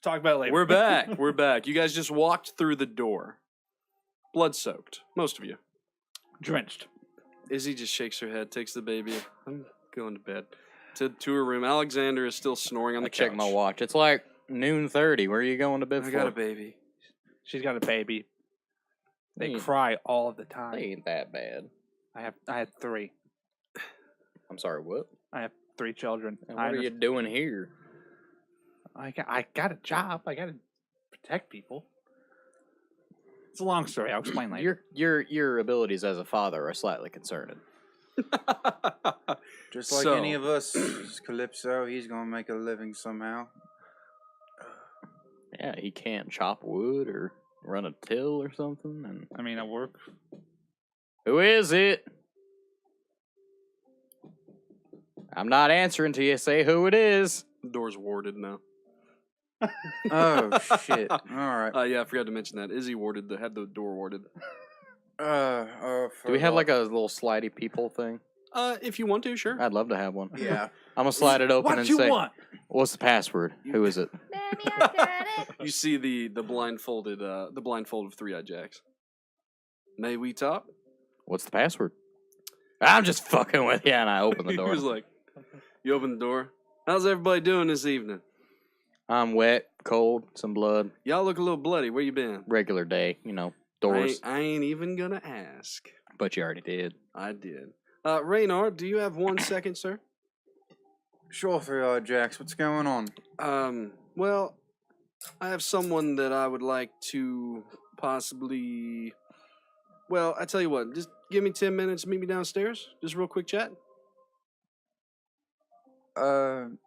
Talk about it later. We're back. We're back. You guys just walked through the door. Blood-soaked. Most of you. Drenched. Izzy just shakes her head, takes the baby. I'm going to bed. To her room. Alexander is still snoring on the couch. Check my watch. It's like 12:30. Where are you going to bed for? I got a baby. She's got a baby. They Hey. cry all the time. They ain't that bad. I had 3. I'm sorry, what? I have 3 children. And what are you doing here? I got a job. I got to protect people. It's a long story. I'll explain later. Your abilities as a father are slightly concerning. Just like any of us, Kalypso, he's gonna make a living somehow. Yeah, he can't chop wood or run a till or something. And I mean, I work. who is it? I'm not answering till you say who it is. The door's warded now. Oh shit! All right. Yeah, I forgot to mention that. Izzy had the door warded. Do we have like a little slidey peephole thing? If you want to, sure. I'd love to have one. Yeah. I'm gonna slide it open What and you say, want? "What's the password? Who is it?" Mommy, I got it. You see the blindfolded of 3-eyed Jacks. May we talk? What's the password? I'm just fucking with you, and I open the He door. was like, you open the door. How's everybody doing this evening? I'm wet, cold, some blood. Y'all look a little bloody. Where you been? Regular day, doors. I ain't even gonna ask. But you already did. I did. Rannar, do you have 1 second, sir? Sure, 3-eyed Jacks. What's going on? Well, I have someone that I would like to possibly. Well, I tell you what, just give me 10 minutes, meet me downstairs. Just a real quick chat.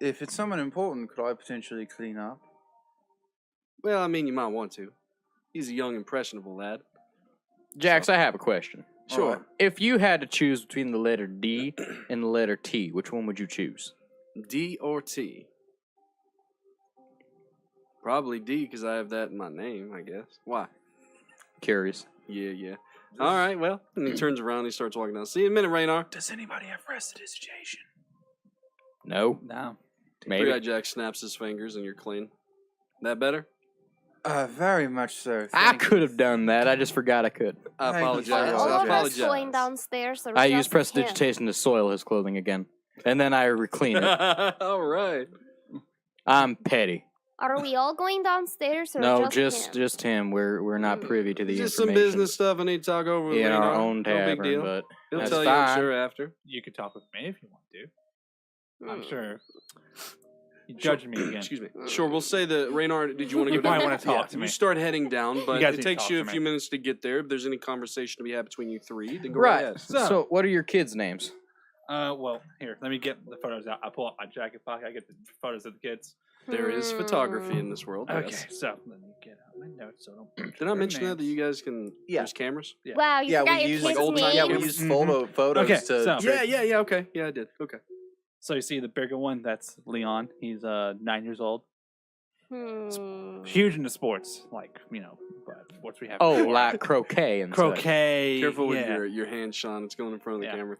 If it's someone important, could I potentially clean up? Well, I mean, you might want to. He's a young, impressionable lad. Jax, I have a question. Sure. Alright. If you had to choose between the letter D and the letter T, which one would you choose? D or T? Probably D, because I have that in my name, I guess. Why? Curious. Yeah. All right, well. And he turns around and he starts walking down. See you in a minute, Rannar. Does anybody have prestidigitation? No. No. Maybe. 3-eyed Jack snaps his fingers and you're clean. That better? Very much so. I Thank could you. have done that. I just forgot I could. I Thank you, apologize. sir. All I of us apologize. going downstairs. Or I just use him? prestidigitation to soil his clothing again. And then I reclean it. All right. I'm petty. Are we all going downstairs or No, just him? just him. We're not privy to the Just some information. business stuff I need to talk over with in our Rannar. own No big tavern, deal. but He'll that's tell you, I'm fine. sure, after. You could talk with me if you want to. I'm Hmm. sure. You judging me again. Excuse me. Sure, we'll say that Rannar, did you want to You go down? might wanna talk to You me. start heading down, but guys it need to takes talk you a to few me. minutes to get there. If there's any conversation to be had between you three, then go Right. ahead. So, what are your kids' names? Well, here, let me get the photos out. I pull out my jacket pocket. I get the photos of the kids. There is photography in this world. Okay, Yes. so let me get out my notes so I don't butcher Did I their mention that names. you guys can Yeah. use cameras? Yeah. Wow, you forgot your use kids' old time- names? yeah, we use Mhm. photos Okay, to. so- Yeah, okay. Yeah, I did. Okay. So you see the bigger one, that's Leon. He's 9 years old. Huge into sports, like, but sports we have. Oh, before. like croquet and such. croquet. Careful with yeah. your hand, Shawn. It's going in front of the Yeah. camera.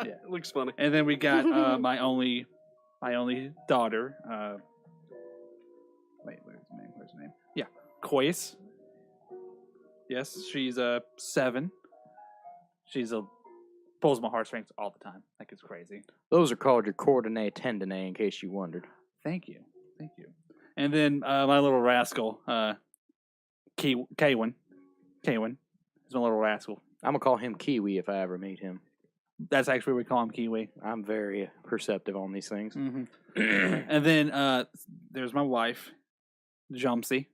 Yeah. It looks funny. And then we got my only daughter. Wait, where's her name? Yeah, Kois. Yes, she's 7. She's pulls my heartstrings all the time. Like it's crazy. Those are called your coordinate tendonae, in case you wondered. Thank you. And then my little rascal, Kaywin. He's my little rascal. I'm gonna call him Kiwi if I ever meet him. That's actually what we call him, Kiwi. I'm very perceptive on these things. Mm-hmm. And then there's my wife, Jamfyr.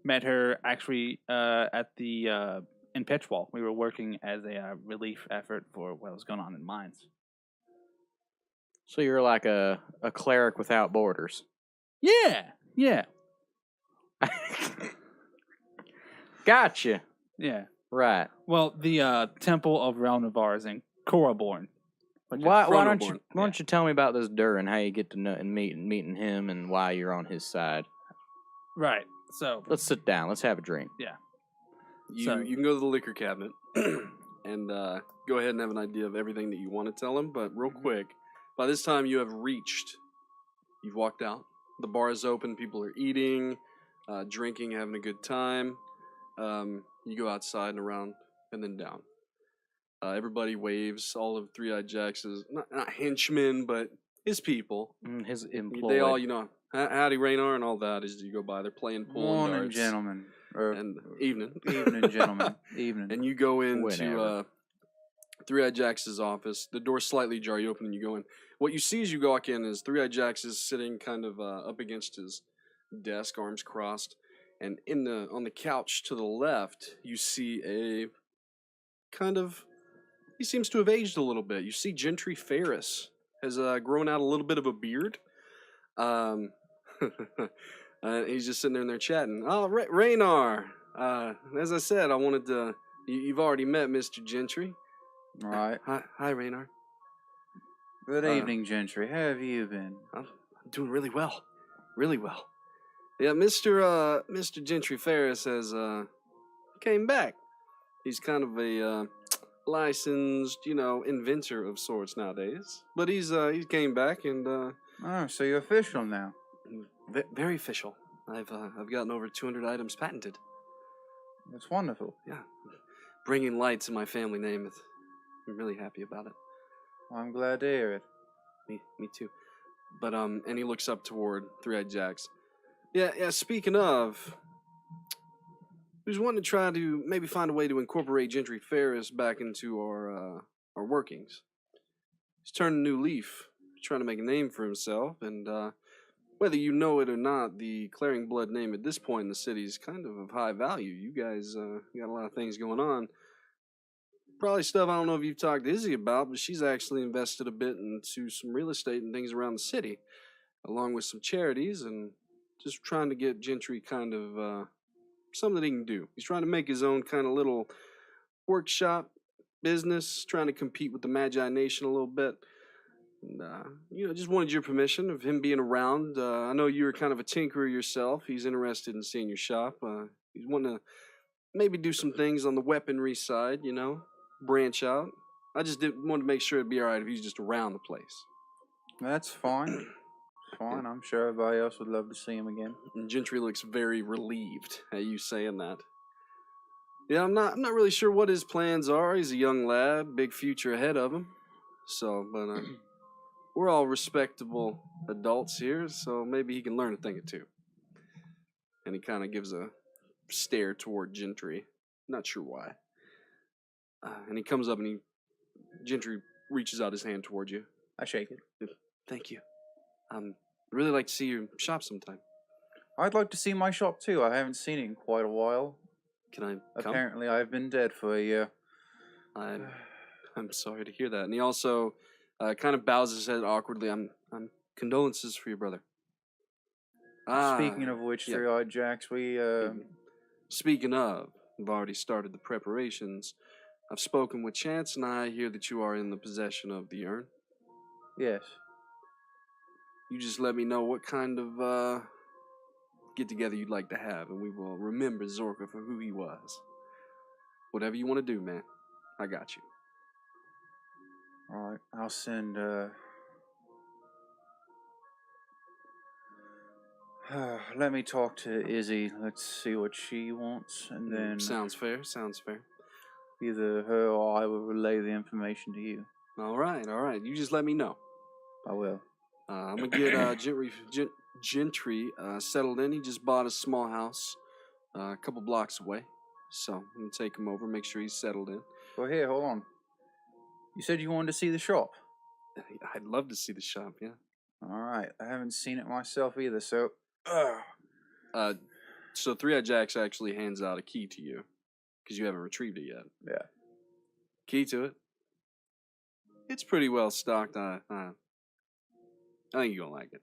Met her actually at the in Pitchwall. We were working as a relief effort for what was going on in mines. So you're like a cleric without borders. Yeah. Gotcha. Yeah. Right. Well, the Temple of Relnavar is in Koraborn. Why don't you Chronoborn. tell me about this Dur and how you get to know and meeting him and why you're on his side? Right. So Let's sit down. Let's have a drink. You Sorry. can go to the liquor cabinet and go ahead and have an idea of everything that you want to tell him. But real quick, by this time you've walked out. The bar is open. People are eating, drinking, having a good time. You go outside and around and then down. Everybody waves. All of Three-Eyed Jax's, not henchmen, but his people. His employee. They all, howdy Rannar and all that as you go by. They're playing pool and Morning, darts. gentlemen. Or And evening. evening, gentlemen. Evening. And you go into Whenever. Three-Eyed Jax's office. The door's slightly ajar. You open and you go in. What you see as you walk in is Three-Eyed Jax is sitting kind of up against his desk, arms crossed. And on the couch to the left, you see a kind of... He seems to have aged a little bit. You see Gentry Ferris has grown out a little bit of a beard. He's just sitting there chatting. Oh, Rannar. As I said, I wanted to... You've already met Mr. Gentry. All right. Hi, Rannar. Good evening, Gentry. How have you been? I'm doing really well. Really well. Yeah, Mr. Gentry Ferris has came back. He's kind of a licensed, inventor of sorts nowadays. But he came back and Oh, so you're official now. very official. I've gotten over 200 items patented. That's wonderful. Yeah, bringing light to my family name. I'm really happy about it. I'm glad to hear it. Me too. But and he looks up toward Three-Eyed Jax. Yeah. Speaking of, we was wanting to try to maybe find a way to incorporate Gentry Ferris back into our workings. He's turned a new leaf, trying to make a name for himself, and whether you know it or not, the Claring Blood name at this point in the city is kind of high value. You guys got a lot of things going on. Probably stuff I don't know if you've talked to Izzy about, but she's actually invested a bit into some real estate and things around the city, along with some charities, and just trying to get Gentry kind of something that he can do. He's trying to make his own kind of little workshop business, trying to compete with the Magi Nation a little bit. And, just wanted your permission of him being around. I know you're kind of a tinkerer yourself. He's interested in seeing your shop. He's wanting to maybe do some things on the weaponry side, branch out. I just wanted to make sure it'd be all right if he's just around the place. That's fine. Fine. I'm sure everybody else would love to see him again. And Gentry looks very relieved at you saying that. Yeah, I'm not really sure what his plans are. He's a young lad, big future ahead of him. So, but we're all respectable adults here, so maybe he can learn a thing or two. And he kind of gives a stare toward Gentry. Not sure why. And he comes up and Gentry reaches out his hand toward you. I shake it. Thank you. I'd really like to see your shop sometime. I'd like to see my shop too. I haven't seen it in quite a while. Can I come? Apparently, I've been dead for a year. I'm sorry to hear that. And he also kind of bows his head awkwardly. I'm condolences for your brother. Speaking of which, yeah. Three-Eyed Jax, we Speaking of, we've already started the preparations. I've spoken with Chance, and I hear that you are in the possession of the urn. yes. You just let me know what kind of get-together you'd like to have, and we will remember Zorka for who he was. Whatever you want to do, man. I got you. All right. I'll send. Let me talk to Izzy. Let's see what she wants, and then Sounds fair. either her or I will relay the information to you. All right. You just let me know. I will. I'm going to get Gentry settled in. He just bought a small house a couple blocks away. So I'm going to take him over, make sure he's settled in. Well, here, hold on. You said you wanted to see the shop. I'd love to see the shop, yeah. All right. I haven't seen it myself either, so... So Three-Eyed Jax actually hands out a key to you, because you haven't retrieved it yet. Yeah. Key to it. It's pretty well stocked. I think you're going to like it.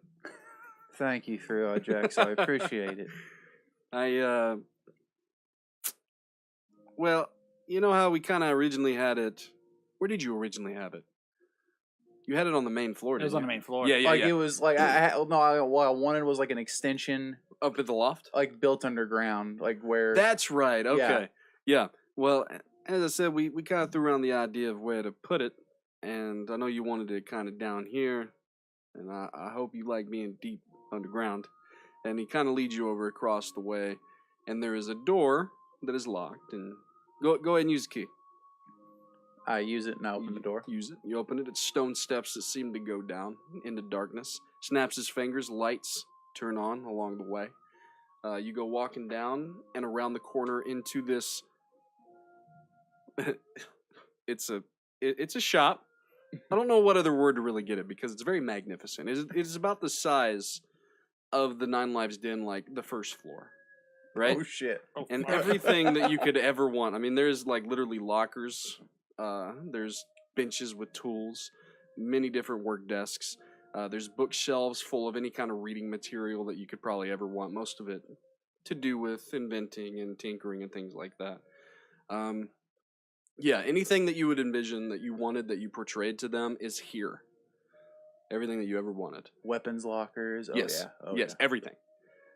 Thank you, Three-Eyed Jax. I appreciate it. Well, you know how we kind of originally had it? Where did you originally have it? You had it on the main floor, It didn't was on the you? main floor. Yeah. It was like what I wanted was like an extension, Up at the loft? like built underground, like where. That's right. Okay. Yeah. Well, as I said, we kind of threw around the idea of where to put it, and I know you wanted it kind of down here, and I hope you like being deep underground. And he kind of leads you over across the way. And there is a door that is locked. And go ahead and use the key. I use it and I open the door. Use it. You open it. It's stone steps that seem to go down into darkness. Snaps his fingers. Lights turn on along the way. You go walking down and around the corner into this. It's a shop. I don't know what other word to really get it because it's very magnificent. It's about the size of the Nine Lives Den, like the first floor, right? Oh shit! And everything that you could ever want. I mean, there's like literally lockers. There's benches with tools, many different work desks. There's bookshelves full of any kind of reading material that you could probably ever want. Most of it to do with inventing and tinkering and things like that. Yeah, anything that you would envision that you wanted that you portrayed to them is here. Everything that you ever wanted. Weapons lockers. Oh, Yes. Yeah. Oh, yes, yeah. everything.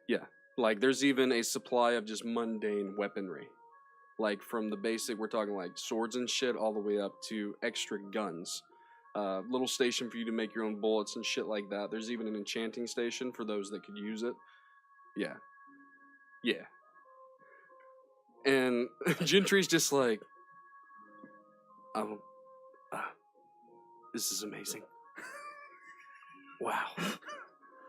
Yeah. Like there's even a supply of just mundane weaponry. Like from the basic, we're talking like swords and shit, all the way up to extra guns. Little station for you to make your own bullets and shit like that. There's even an enchanting station for those that could use it. Yeah. Yeah. And Gentry's just like, oh, this is amazing. Wow.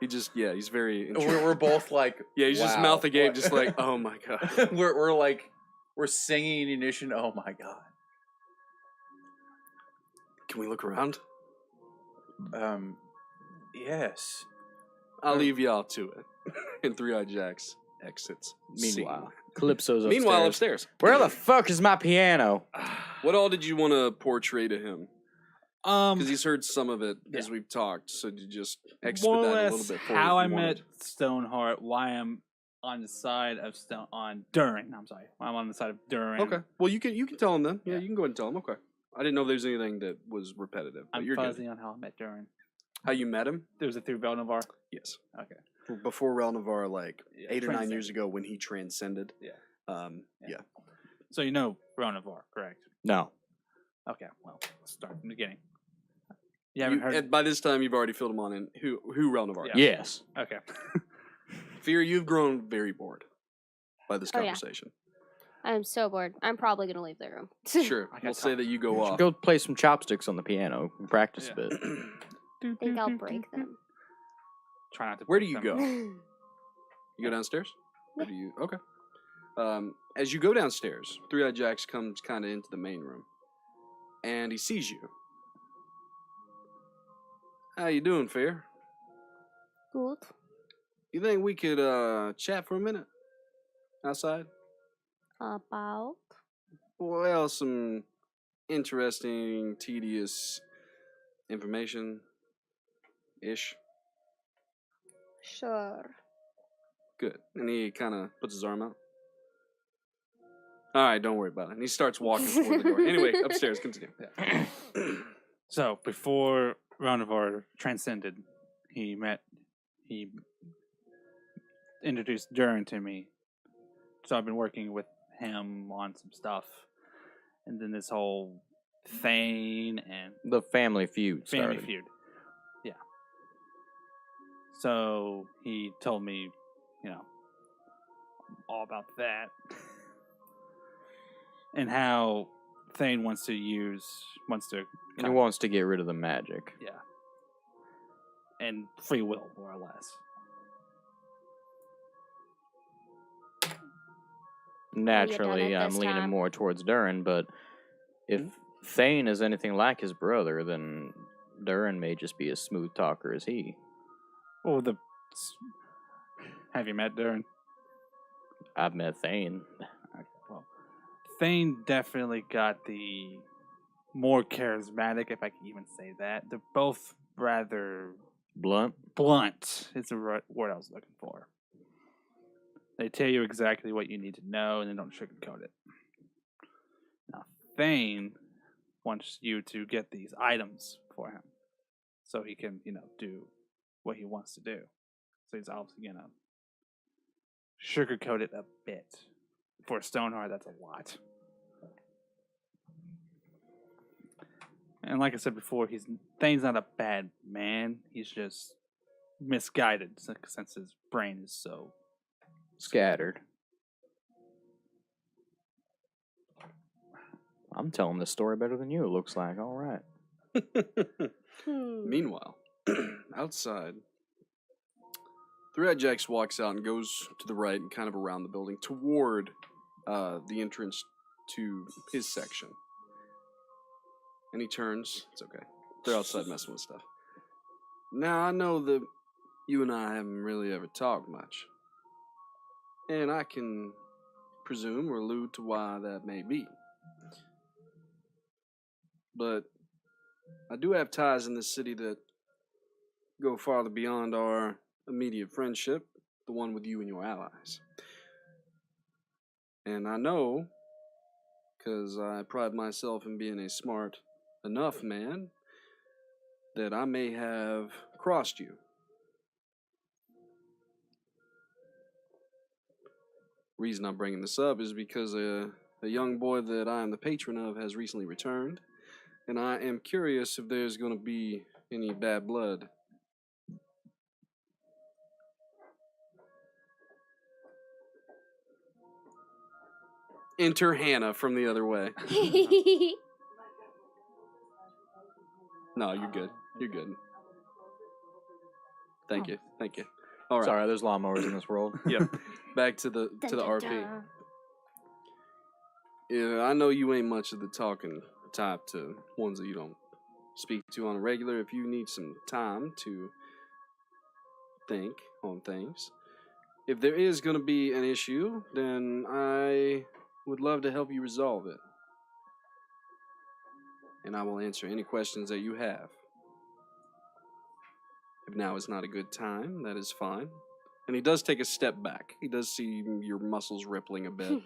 He's very intrigued. We're both like, Yeah, he's just wow, mouth agape, what- just like, oh my god. we're singing in unison. Oh my god. Can we look around? Yes. I'll leave y'all to it. And Three-Eyed Jack's exits. Meanwhile, Scene. Calypso's Meanwhile, upstairs. upstairs. Where the fuck is my piano? What all did you want to portray to him? Because he's heard some of it as yeah. we've talked, so you just more expedite or a less little bit for how what I you met wanted. Stoneheart, why I'm on the side of Durin. I'm sorry, why I'm on the side of Durin. Okay. Well, you can tell him then. Yeah, Yeah. you can go ahead and tell him. Okay. I didn't know if there was anything that was repetitive. But I'm you're fuzzy good. on how I met Durin. How you met him? There's a through Belnavar. Yes. Okay. Before Relnavar, like Yeah, 8 or 9 years transcended. ago when he transcended. Yeah. Yeah. So you know Belnavar, correct? No. Okay. Well, let's start from the beginning. You haven't heard? And by this time, you've already filled him on in who Relnavar is. Yeah. Yes. Okay. Fear, you've grown very bored by this Oh, yeah. conversation. I'm so bored. I'm probably gonna leave the room. Sure. I got We'll say time. that you go You should off. go play some chopsticks on the piano and practice Yeah. a bit. I think I'll break them. Try not to. Where break do you them. go? You go downstairs? Or Yeah. do you? Okay. As you go downstairs, Three-Eyed Jax comes kind of into the main room, and he sees you. How you doing, Fair? Good. You think we could chat for a minute outside? About? Well, some interesting, tedious information ish. Sure. Good. And he kind of puts his arm out. All right, don't worry about it. And he starts walking toward the door. Anyway, upstairs, continue. So before Belnavar transcended, he introduced Durin to me. So I've been working with him on some stuff, and then this whole Thane and The family feud family started. feud. Yeah. So he told me, all about that. And how Thane wants to. And he wants to get rid of the magic. Yeah. And free will, more or less. Naturally, it I'm this leaning time? more towards Durin, but if Thane is anything like his brother, then Durin may just be as smooth talker as he. Oh, have you met Durin? I've met Thane. Okay, well, Thane definitely got the more charismatic, if I can even say that. They're both rather Blunt. blunt. It's the right word I was looking for. They tell you exactly what you need to know, and they don't sugarcoat it. Now, Thane wants you to get these items for him, so he can, do what he wants to do. So he's obviously gonna sugarcoat it a bit. For a Stoneheart, that's a lot. And like I said before, Thane's not a bad man. He's just misguided since his brain is so Scattered. I'm telling this story better than you, it looks like. All right. Meanwhile, outside, Three-Eyed Jacks walks out and goes to the right and kind of around the building toward the entrance to his section. And he turns. It's okay. They're outside messing with stuff. Now, I know that you and I haven't really ever talked much. And I can presume or allude to why that may be. But I do have ties in this city that go farther beyond our immediate friendship, the one with you and your allies. And I know, because I pride myself in being a smart enough man, that I may have crossed you. Reason I'm bringing this up is because a young boy that I am the patron of has recently returned, and I am curious if there's going to be any bad blood. Enter Hannah from the other way. No, you're good. You're good. Thank you. Thank you. All right. Sorry, there's lawnmowers in this world. Yep. Back to the RP. Yeah, I know you ain't much of the talking type to ones that you don't speak to on a regular. If you need some time to think on things, if there is going to be an issue, then I would love to help you resolve it. And I will answer any questions that you have. If now is not a good time, that is fine. And he does take a step back. He does see your muscles rippling a bit.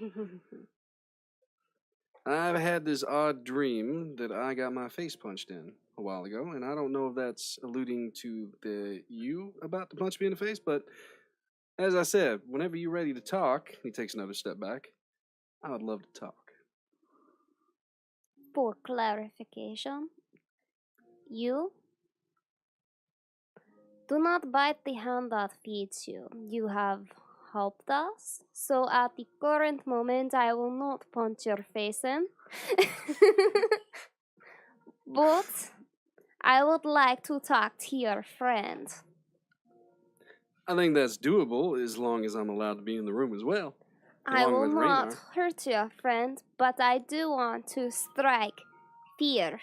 I've had this odd dream that I got my face punched in a while ago, and I don't know if that's alluding to you about to punch me in the face, but as I said, whenever you're ready to talk, he takes another step back, I would love to talk. For clarification, you do not bite the hand that feeds you. You have helped us, so at the current moment I will not punch your face in. But I would like to talk to your friend. I think that's doable as long as I'm allowed to be in the room as well. I along will with not Rannar. hurt your friend, but I do want to strike fear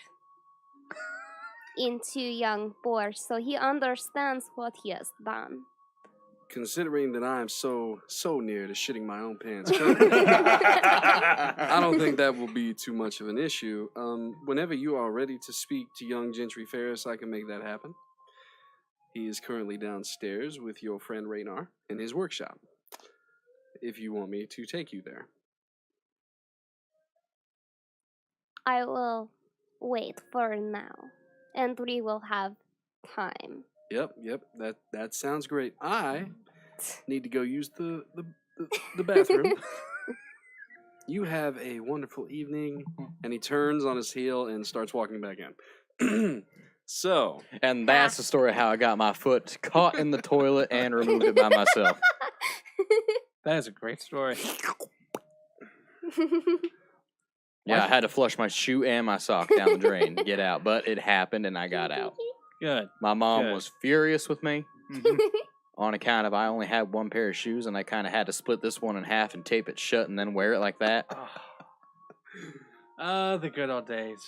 into young Boar so he understands what he has done. Considering that I am so near to shitting my own pants currently, I don't think that will be too much of an issue. Whenever you are ready to speak to young Gentry Ferris, I can make that happen. He is currently downstairs with your friend Rannar in his workshop. If you want me to take you there. I will wait for now, and we will have time. Yep, that sounds great. I need to go use the bathroom. You have a wonderful evening. And he turns on his heel and starts walking back in. So. And that's the story of how I got my foot caught in the toilet and removed it by myself. That is a great story. Yeah, I had to flush my shoe and my sock down the drain to get out, but it happened and I got out. Good. My mom Good. was furious with me on account of I only had one pair of shoes and I kind of had to split this one in half and tape it shut and then wear it like that. The good old days.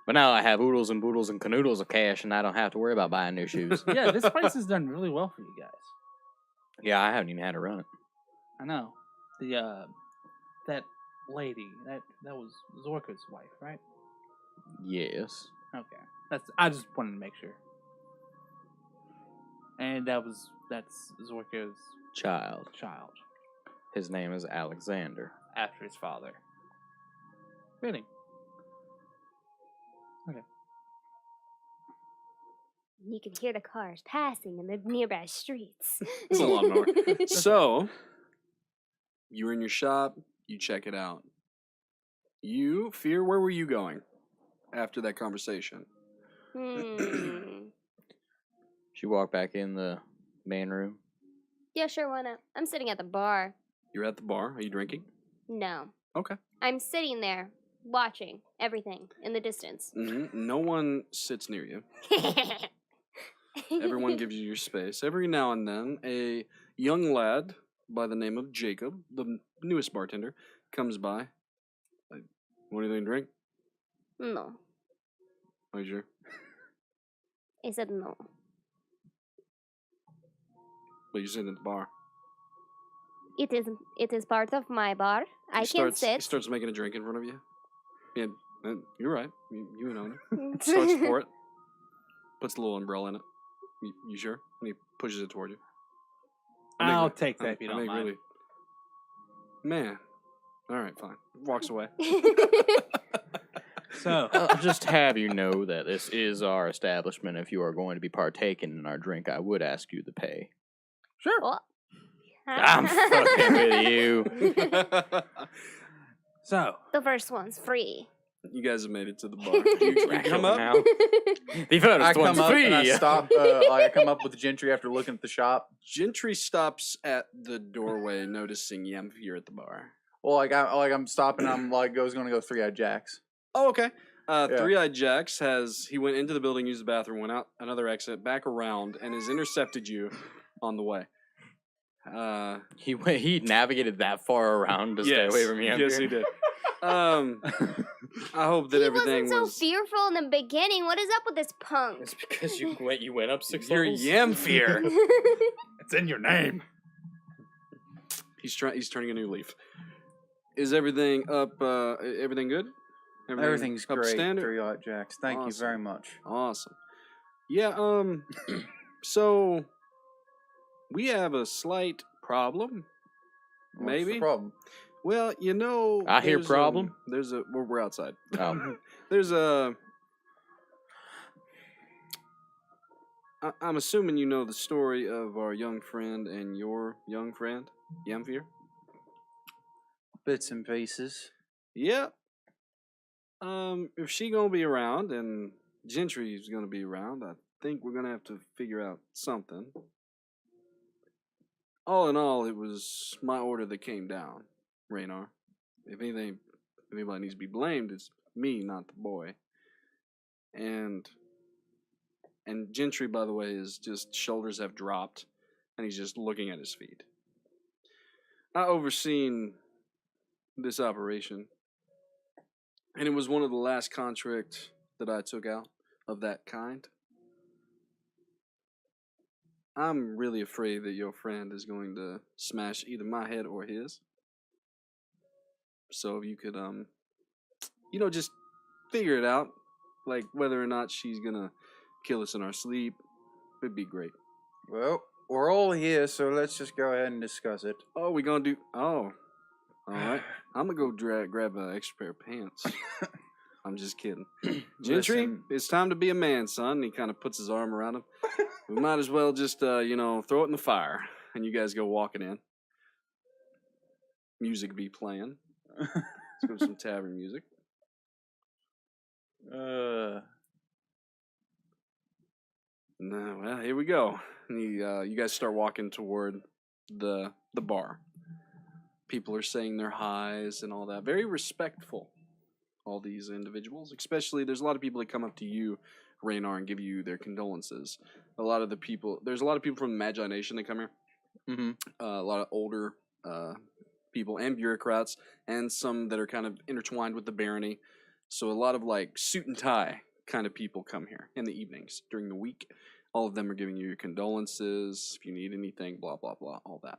But now I have oodles and boodles and canoodles of cash and I don't have to worry about buying new shoes. Yeah, this place has done really well for you guys. Yeah, I haven't even had to run it. I know. The that lady, that was Zorka's wife, right? Yes. Okay. I just wanted to make sure. And that's Zorka's Child. child His name is Alexander. after his father. Really? Okay. You can hear the cars passing in the nearby streets. It's a lawnmower. So, you were in your shop, you check it out. You, Fear, where were you going after that conversation? Hmm. She walked back in the main room? Yeah, sure, why not? I'm sitting at the bar. You're at the bar. Are you drinking? No. Okay. I'm sitting there, watching everything in the distance. No one sits near you. Everyone gives you your space. Every now and then, a young lad by the name of Jacob, the newest bartender, comes by. Like, want anything to drink? No. Are you sure? I said no. But you're sitting at the bar. It is part of my bar. I can He sit. starts making a drink in front of you. Yeah, you're right. You know it. Starts to pour it. Puts a little umbrella in it. You sure? And he pushes it toward you. I'll take that if you don't mind. Really, man. All right, fine. Walks away. So, I'll just have you know that this is our establishment. If you are going to be partaking in our drink, I would ask you to pay. sure. Oh. I'm fucking with you. So, The first one's free. You guys have made it to the bar. You come up. Now. The first I one's come up free. and I stop. I come up with Gentry after looking at the shop. Gentry stops at the doorway, noticing Jamfyr at the bar. Well, I'm stopping. I'm like, going to go 3-Eyed Jacks. Oh, okay. Yeah. 3-Eyed Jacks he went into the building, used the bathroom, went out another exit, back around, and has intercepted you on the way. He navigated that far around to stay away from me. Yes, he did. I hope that He everything wasn't so fearful in the beginning. What is up with this punk? It's because you went up 6 You're levels. Jamfyr. it's in your name. He's turning a new leaf. Is everything up? Everything good? Everything's up great. standard? 3-Eyed Jacks. Thank you Awesome. very much. Awesome. Yeah. So we have a slight problem. What's Maybe. the problem? Well, I hear there's problem. We're outside. Oh. There's a. I'm assuming you know the story of our young friend and your young friend, Jamfyr. Bits and pieces. Yeah. If she gonna be around and Gentry's gonna be around, I think we're gonna have to figure out something. All in all, it was my order that came down, Rannar. If anybody needs to be blamed, it's me, not the boy. And Gentry, by the way, is just shoulders have dropped, and he's just looking at his feet. I overseen this operation, and it was one of the last contracts that I took out of that kind. I'm really afraid that your friend is going to smash either my head or his. So if you could, just figure it out, like whether or not she's gonna kill us in our sleep, it'd be great. Well, we're all here, so let's just go ahead and discuss it. Oh, we gonna do? Oh, all right. I'm gonna go grab an extra pair of pants. I'm just kidding. Gentry, Listen. it's time to be a man, son. He kind of puts his arm around him. We might as well just, throw it in the fire, and you guys go walking in. Music be playing. Let's go to some tavern music. No, well, here we go. And you guys start walking toward the bar. People are saying their highs and all that. Very respectful, all these individuals. Especially, there's a lot of people that come up to you, Rannar, and give you their condolences. There's a lot of people from the Magi Nation that come here. Mm-hmm. A lot of older people and bureaucrats, and some that are kind of intertwined with the barony. So a lot of like suit and tie kind of people come here in the evenings during the week. All of them are giving you your condolences, if you need anything, blah, blah, blah, all that.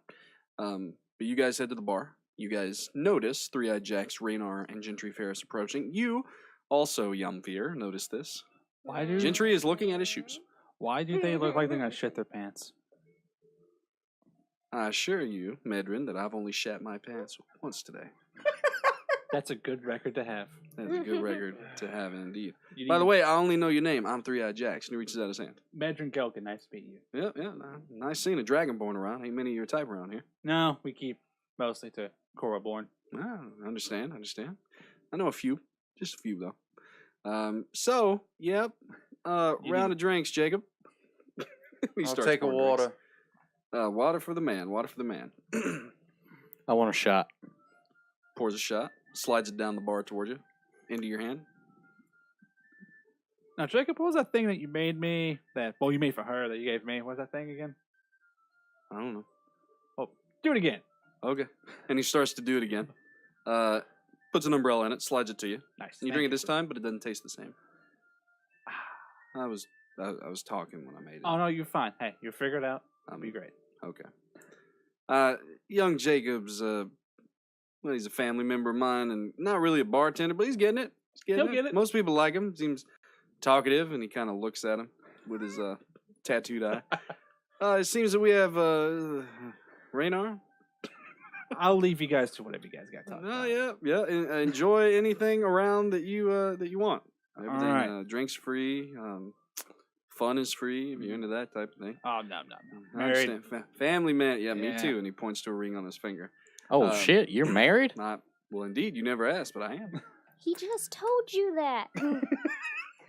But you guys head to the bar. You guys notice 3-Eyed Jacks, Rannar, and Gentry Ferris approaching. You also, Jamfyr, notice this. Why do Gentry is looking at his shoes. Why do they look like they're gonna shit their pants? I assure you, Medrin, that I've only shat my pants once today. That's a good record to have. That's a good record to have, indeed. You By the need- way, I only know your name. I'm 3-Eyed Jacks. And he reaches out his hand. Medrin Gelkin, nice to meet you. Yeah. Nice seeing a dragonborn around. Ain't many of your type around here. No, we keep mostly to Korraborn. Ah, understand. I know a few. Just a few, though. So, yep. Round of drinks, Jacob. He I'll starts take a pouring water. drinks. Water for the man. Water for the man. I want a shot. Pours a shot. Slides it down the bar towards you. Into your hand. Now, Jacob, what was that thing that you made me? You made for her that you gave me. What was that thing again? I don't know. Oh, do it again. Okay. And he starts to do it again. Puts an umbrella in it. Slides it to you. Nice. You drink it this time, but it doesn't taste the same. I was talking when I made it. Oh no, you're fine. Hey, you figure it out. That'll be great. Okay. Young Jacob's he's a family member of mine and not really a bartender, but he's getting it. He'll get it. Most people like him. Seems talkative, and he kind of looks at him with his tattooed eye. It seems that we have Rannar. I'll leave you guys to whatever you guys got to talk about. Yeah. Enjoy anything around that you want. Everything, All right. drinks free. Fun is free if you're into that type of thing. Oh, no. I Married. understand. Family man. Yeah, me Yeah. too. And he points to a ring on his finger. Oh, shit. You're married? Well, indeed. You never asked, but I am. He just told you that.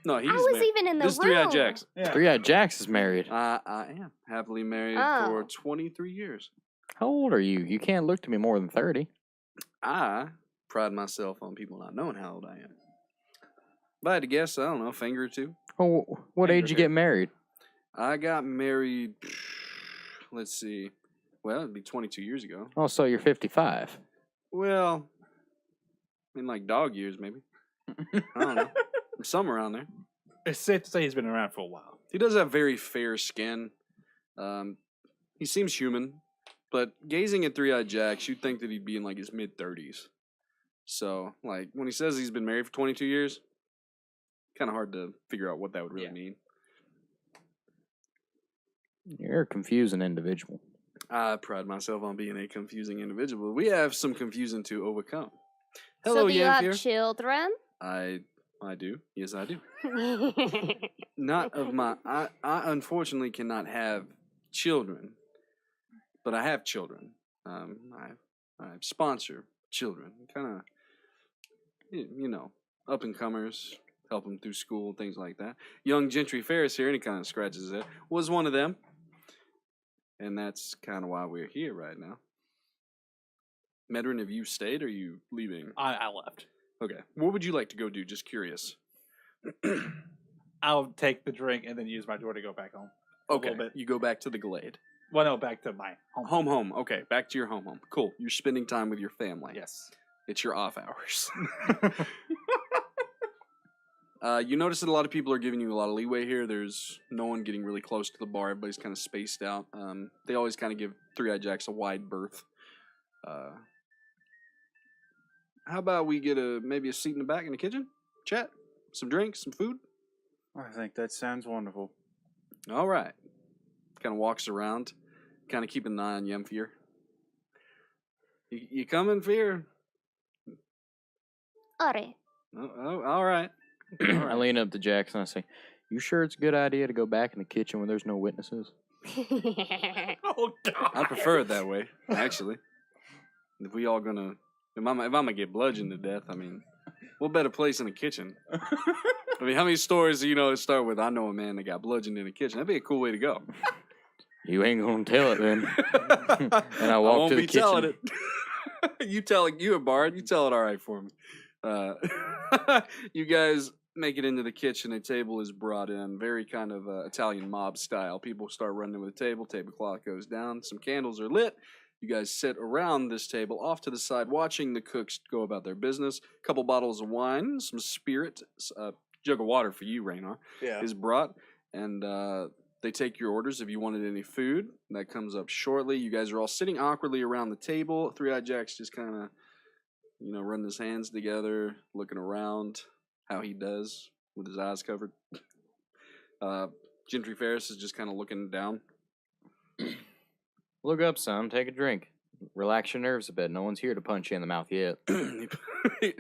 No, he's I was married. even in the This is room. Three-Eyed Jacks. Yeah. Three-Eyed Jacks is married. I am happily married Oh. for 23 years. How old are you? You can't look to me more than 30. I pride myself on people not knowing how old I am. If I had to guess, I don't know, a finger or two. Oh, what age you Finger get married? I got married, let's see, well, it'd be 22 years ago. Oh, so you're 55. Well, in like dog years, maybe. I don't know. Somewhere around there. It's safe to say he's been around for a while. He does have very fair skin. He seems human, but gazing at Three-Eyed Jacks, you'd think that he'd be in like his mid-30s. So, like, when he says he's been married for 22 years, kind of hard to figure out what that would really mean. You're a confusing individual. I pride myself on being a confusing individual. We have some confusing to overcome. Hello, So do you have Jamfyr. children? I do. Yes, I do. Not of my. I unfortunately cannot have children, but I have children. I sponsor children, kind of, up and comers, help them through school, things like that. Young Gentry Ferris here, and he kind of scratches his head, was one of them, and that's kind of why we're here right now. Medrin, have you stayed or are you leaving? I left. Okay. What would you like to go do? Just curious. I'll take the drink and then use my door to go back home. Okay. little bit. You go back to the Glade. Well, no, back to my home. Home. Okay. Back to your home. Cool. You're spending time with your family. Yes. It's your off hours. You notice that a lot of people are giving you a lot of leeway here. There's no one getting really close to the bar. Everybody's kind of spaced out. They always kind of give Three-Eyed Jacks a wide berth. How about we get maybe a seat in the back in the kitchen? Chat? Some drinks? Some food? I think that sounds wonderful. All right. Kind of walks around, kind of keeping an eye on Jamfyr. You coming, Fear? Are. Oh, all right. I lean up to Jackson and I say, "You sure it's a good idea to go back in the kitchen when there's no witnesses?" Oh, God. I prefer it that way, actually. If we all gonna, if I'm gonna get bludgeoned to death, I mean, what better place in the kitchen? I mean, how many stories start with, I know a man that got bludgeoned in the kitchen? That'd be a cool way to go. You ain't gonna tell it then. And I walk won't to the be kitchen. telling it. You tell it. You a bard. You tell it all right for me. You guys make it into the kitchen. A table is brought in, very kind of Italian mob style. People start running with the table. Tablecloth goes down. Some candles are lit. You guys sit around this table, off to the side, watching the cooks go about their business. A couple bottles of wine, some spirit, a jug of water for you, Rannar, is brought, and they take your orders if you wanted any food. That comes up shortly. You guys are all sitting awkwardly around the table. Three-Eyed Jack's just kind of, running his hands together, looking around how he does with his eyes covered. Gentry Ferris is just kind of looking down. Look up, son. Take a drink. Relax your nerves a bit. No one's here to punch you in the mouth yet. Okay.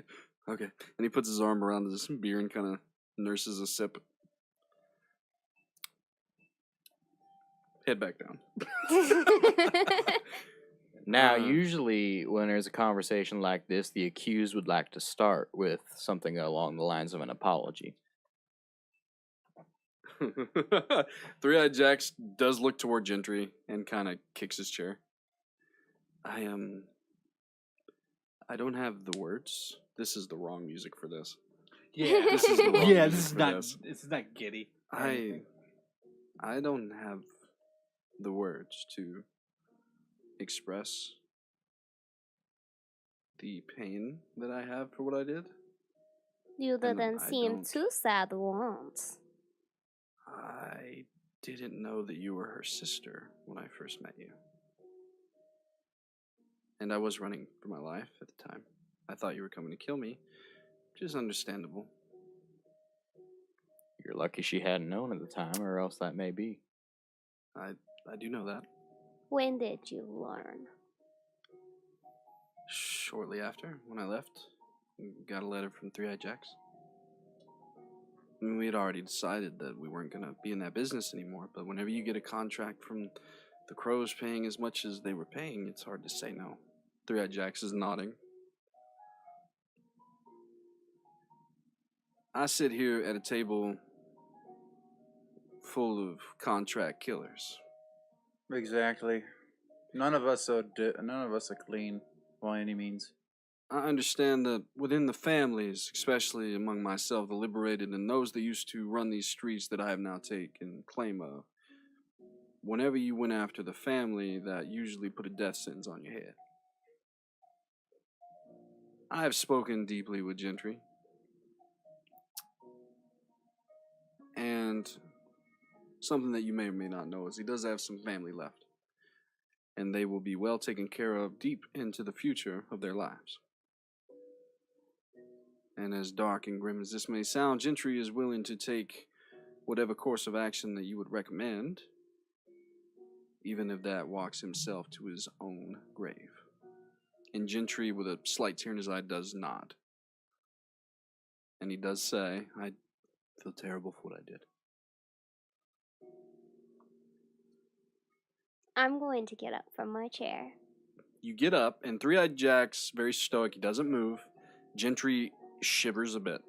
And he puts his arm around this beer and kind of nurses a sip. Head back down. Now, usually when there's a conversation like this, the accused would like to start with something along the lines of an apology. Three-Eyed Jax does look toward Gentry and kind of kicks his chair. I don't have the words. This is the wrong music for this. Yeah, This is the wrong yeah. music This is for not. this. This is not giddy. I don't have the words to express the pain that I have for what I did. You And didn't I seem don't- too sad once. I didn't know that you were her sister when I first met you. And I was running for my life at the time. I thought you were coming to kill me, which is understandable. You're lucky she hadn't known at the time, or else that may be. I do know that. When did you learn? Shortly after, when I left, we got a letter from Three-Eyed Jax. I mean, we had already decided that we weren't going to be in that business anymore, but whenever you get a contract from the Crows paying as much as they were paying, it's hard to say no. Three-Eyed Jax is nodding. I sit here at a table full of contract killers. Exactly. None of us are clean by any means. I understand that within the families, especially among myself, the liberated, and those that used to run these streets that I have now taken claim of, whenever you went after the family, that usually put a death sentence on your head. I have spoken deeply with Gentry. And something that you may or may not know is he does have some family left. And they will be well taken care of deep into the future of their lives. And as dark and grim as this may sound, Gentry is willing to take whatever course of action that you would recommend, even if that walks himself to his own grave. And Gentry, with a slight tear in his eye, does nod. And he does say, I feel terrible for what I did. I'm going to get up from my chair. You get up, and Three-Eyed Jax, very stoic, he doesn't move. Gentry shivers a bit.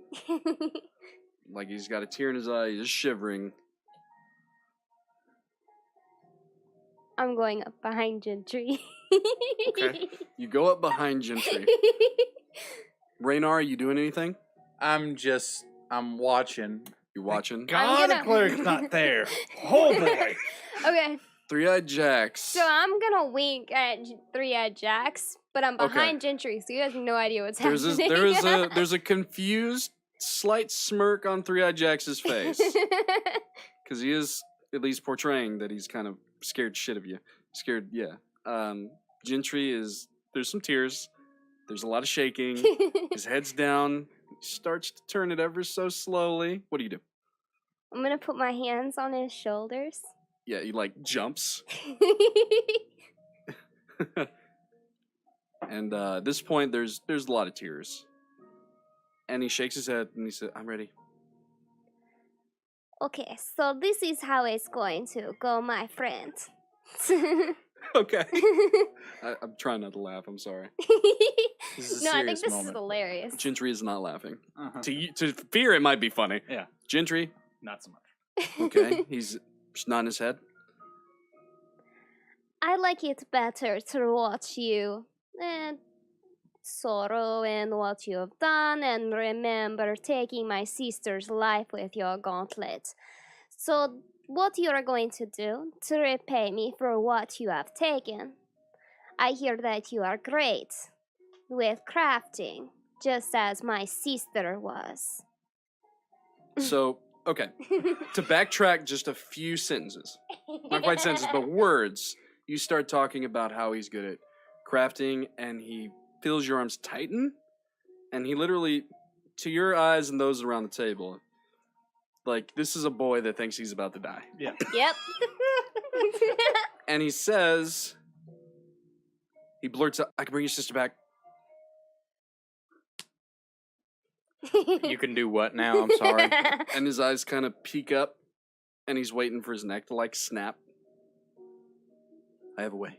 Like he's got a tear in his eye, he's just shivering. I'm going up behind Gentry. Okay. You go up behind Gentry. Rannar, are you doing anything? I'm watching. You watching? God, the cleric's not there. Oh boy. Okay, Three-Eyed Jax. so I'm gonna wink at Three-Eyed Jax, but I'm Okay. behind Gentry, so he has no idea what's There's happening. there's a confused, slight smirk on Three-Eyed Jax's face. Because he is at least portraying that he's kind of scared shit of you. Scared, yeah. Gentry is, there's some tears. There's a lot of shaking. His head's down. He starts to turn it ever so slowly. What do you do? I'm gonna put my hands on his shoulders. Yeah, he like jumps. And at this point, there's a lot of tears. And he shakes his head and he said, I'm ready. Okay, so this is how it's going to go, my friend. Okay. I'm trying not to laugh. I'm sorry. This is a No, I think serious this is moment. hilarious. Gentry is not laughing. Uh-huh. To Fear, it might be funny. Yeah. Gentry, Not so much. okay. He's just nodding his head. I like it better to watch you sorrow in what you have done and remember taking my sister's life with your gauntlet. So, what you are going to do to repay me for what you have taken? I hear that you are great with crafting, just as my sister was. So, okay. To backtrack just a few sentences, not quite sentences, but words, you start talking about how he's good at crafting and he feels your arms tighten. And he literally, to your eyes and those around the table, like, this is a boy that thinks he's about to die. Yeah. Yep. And he says, he blurts out, I can bring your sister back. You can do what now? I'm sorry. And his eyes kind of peek up and he's waiting for his neck to, like, snap. I have a way.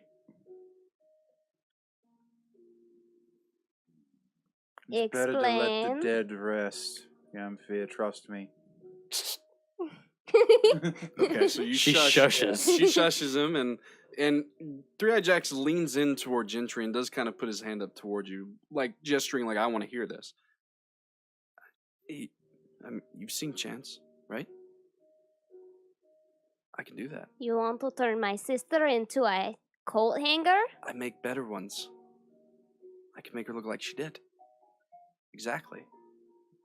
It's better to let the Explain. dead rest. Jamfyr, trust me. Okay, so you She shush. shushes. She shushes him, and Three-Eyed Jacks leans in toward Gentry and does kind of put his hand up toward you, like gesturing, like I want to hear this. Hey, you've seen Chance, right? I can do that. You want to turn my sister into a coat hanger? I make better ones. I can make her look like she did. Exactly. A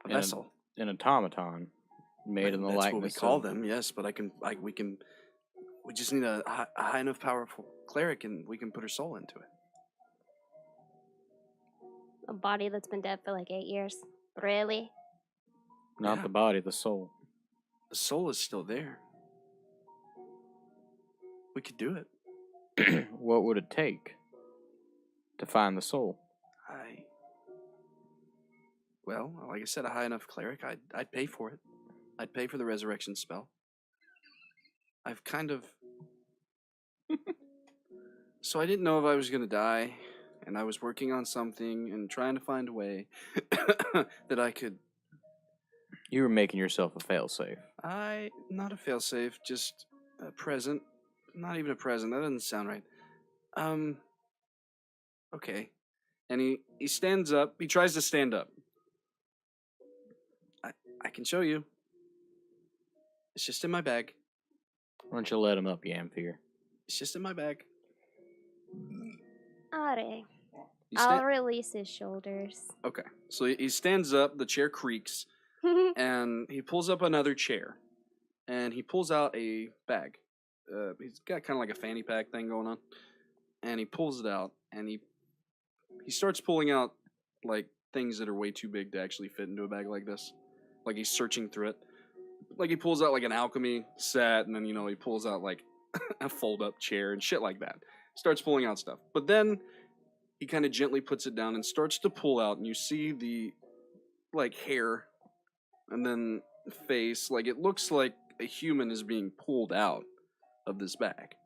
And a- vessel. An automaton made in the That's likeness. what we call of- them, yes. But we just need a high enough powerful cleric, and we can put her soul into it. A body that's been dead for like 8 years. Really? Not Yeah. the body, the soul. The soul is still there. We could do it. What would it take to find the soul? Well, like I said, a high enough cleric, I'd pay for it. I'd pay for the resurrection spell. I've kind of... So I didn't know if I was going to die, and I was working on something and trying to find a way that I could... You were making yourself a failsafe. Not a failsafe, just a present. Not even a present, that doesn't sound right. Okay. And he stands up, he tries to stand up. I can show you. It's just in my bag. Why don't you let him up, Jamfyr? It's just in my bag. Alright. You I'll sta- release his shoulders. okay. So he stands up, the chair creaks, and he pulls up another chair. And he pulls out a bag. He's got kind of like a fanny pack thing going on. And he pulls it out, and he starts pulling out like things that are way too big to actually fit into a bag like this. Like he's searching through it. Like he pulls out like an alchemy set, and then he pulls out like a fold-up chair and shit like that. Starts pulling out stuff, but then he kind of gently puts it down and starts to pull out, and you see the like hair, and then face. Like it looks like a human is being pulled out of this bag,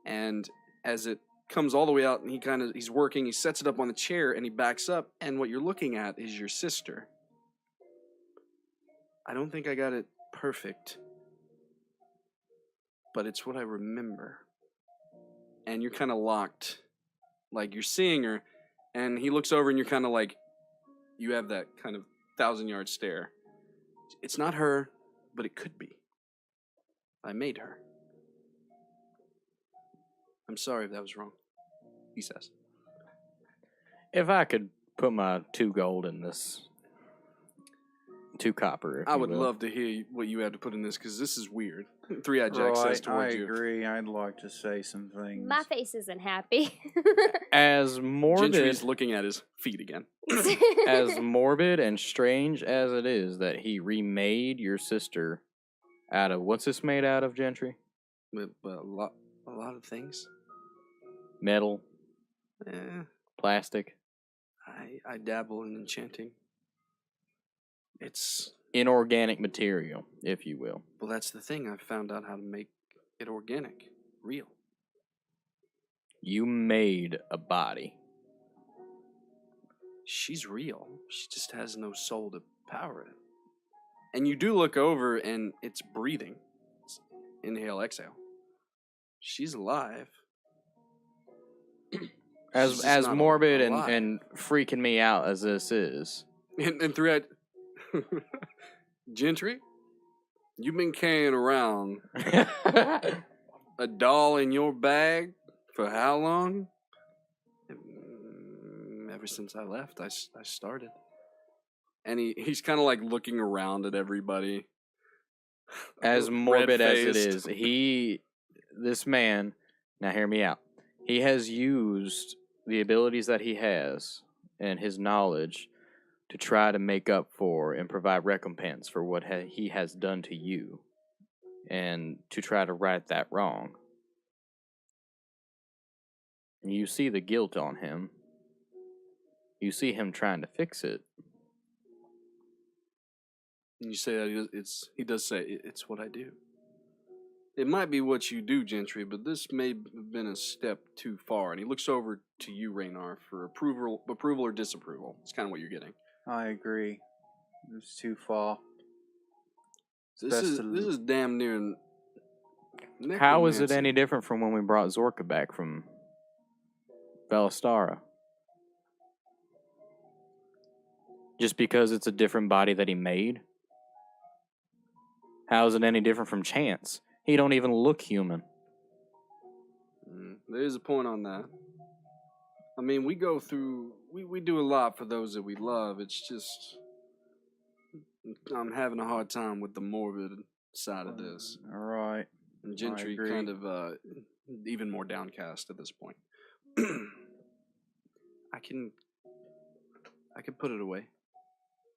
and as it comes all the way out, and he's working. He sets it up on the chair, and he backs up, and what you're looking at is your sister. I don't think I got it perfect, but it's what I remember. And you're kind of locked, like you're seeing her, and he looks over and you're kind of like, you have that kind of 1,000-yard stare. It's not her, but it could be. I made her. I'm sorry if that was wrong, he says. If I could put my 2 gold in this, 2 copper. If I you would will. love to hear what you have to put in this, because this is weird. Three-Eyed Jack says Right, I towards you. agree. I'd like to say some things. My face isn't happy. As morbid, Gentry's looking at his feet again. as morbid and strange as it is that he remade your sister out of what's this made out of, Gentry? But a lot of things. Metal, Eh, plastic, I dabble in enchanting. It's... inorganic material, if you will. Well, that's the thing. I've found out how to make it organic, real. You made a body. She's real. She just has no soul to power it. And you do look over, and it's breathing. It's inhale, exhale. She's alive. She's As just not morbid alive. and freaking me out as this is. And throughout... Gentry, you've been carrying around a doll in your bag for how long? Ever since I left, I started. And he's kind of like looking around at everybody. As morbid as it Red-faced. is, this man, now hear me out. He has used the abilities that he has and his knowledge to try to make up for and provide recompense for what he has done to you, and to try to right that wrong. You see the guilt on him. You see him trying to fix it. And you say that he does say it's what I do. It might be what you do, Gentry, but this may have been a step too far. And he looks over to you, Rannar, for approval or disapproval. It's kind of what you're getting. I agree. It's too far. This is damn near. How is it necromancy. any different from when we brought Zorka back from Valastara? Just because it's a different body that he made? How is it any different from Chance? He don't even look human. There is a point on that. I mean, we go through. We do a lot for those that we love. It's just. I'm having a hard time with the morbid side of this. All right. And Gentry agree. kind of even more downcast at this point. I can put it away.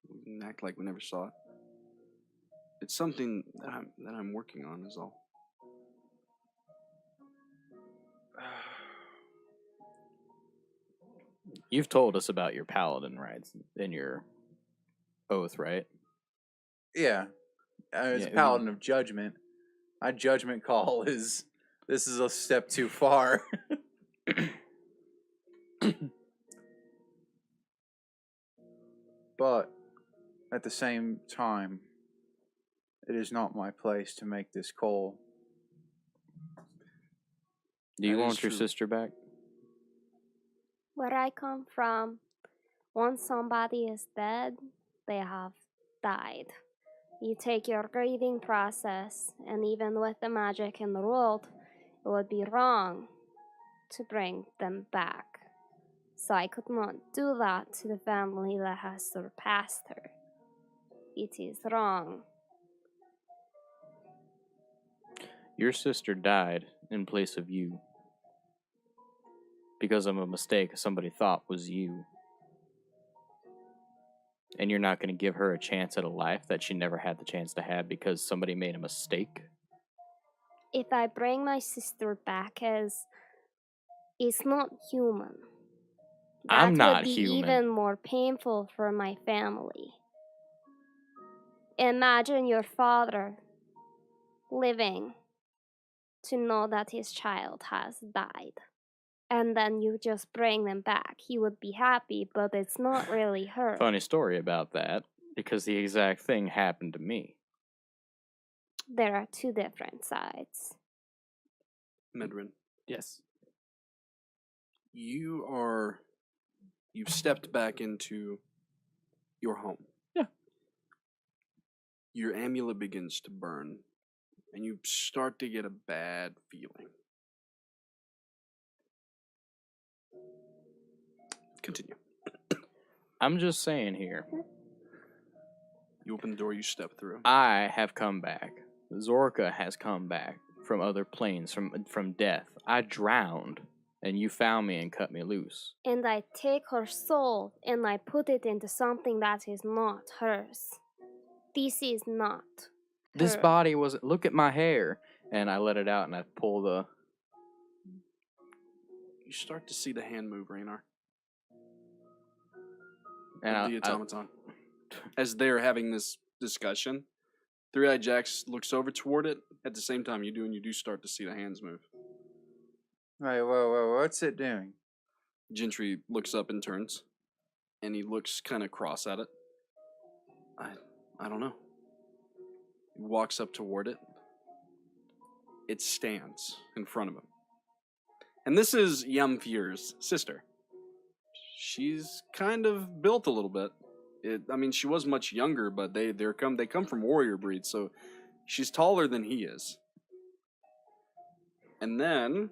We can act like we never saw it. It's something that I'm working on is all. You've told us about your paladin rights in your oath, right? Yeah. As a paladin of judgment, my judgment call is this is a step too far. But at the same time, it is not my place to make this call. Do you That is want your true. sister back? Where I come from, once somebody is dead, they have died. You take your grieving process, and even with the magic in the world, it would be wrong to bring them back. So I could not do that to the family that has surpassed her. It is wrong. Your sister died in place of you. Because of a mistake somebody thought was you. And you're not going to give her a chance at a life that she never had the chance to have because somebody made a mistake? If I bring my sister back as it's not human, I'm not would be human. even more painful for my family. Imagine your father living to know that his child has died. And then you just bring them back. He would be happy, but it's not really her. Funny story about that, because the exact thing happened to me. There are two different sides. Medrin, Yes. you've stepped back into your home. Yeah. Your amulet begins to burn, and you start to get a bad feeling. Continue. I'm just saying here, You open the door, you step through. I have come back. Zorka has come back from other planes, from death. I drowned, and you found me and cut me loose. And I take her soul and I put it into something that is not hers. This is not This her. body was, look at my hair. And I let it out and I pull the... You start to see the hand move, Rannar. And The automaton. As they're having this discussion, Three-Eyed Jax looks over toward it. At the same time you do, and you do start to see the hands move. Wait, whoa, what's it doing? Gentry looks up and turns, and he looks kind of cross at it. I don't know. He walks up toward it. It stands in front of him. And this is Jamfyr's sister. She's kind of built a little bit. She was much younger, but they come from warrior breed, so she's taller than he is. And then,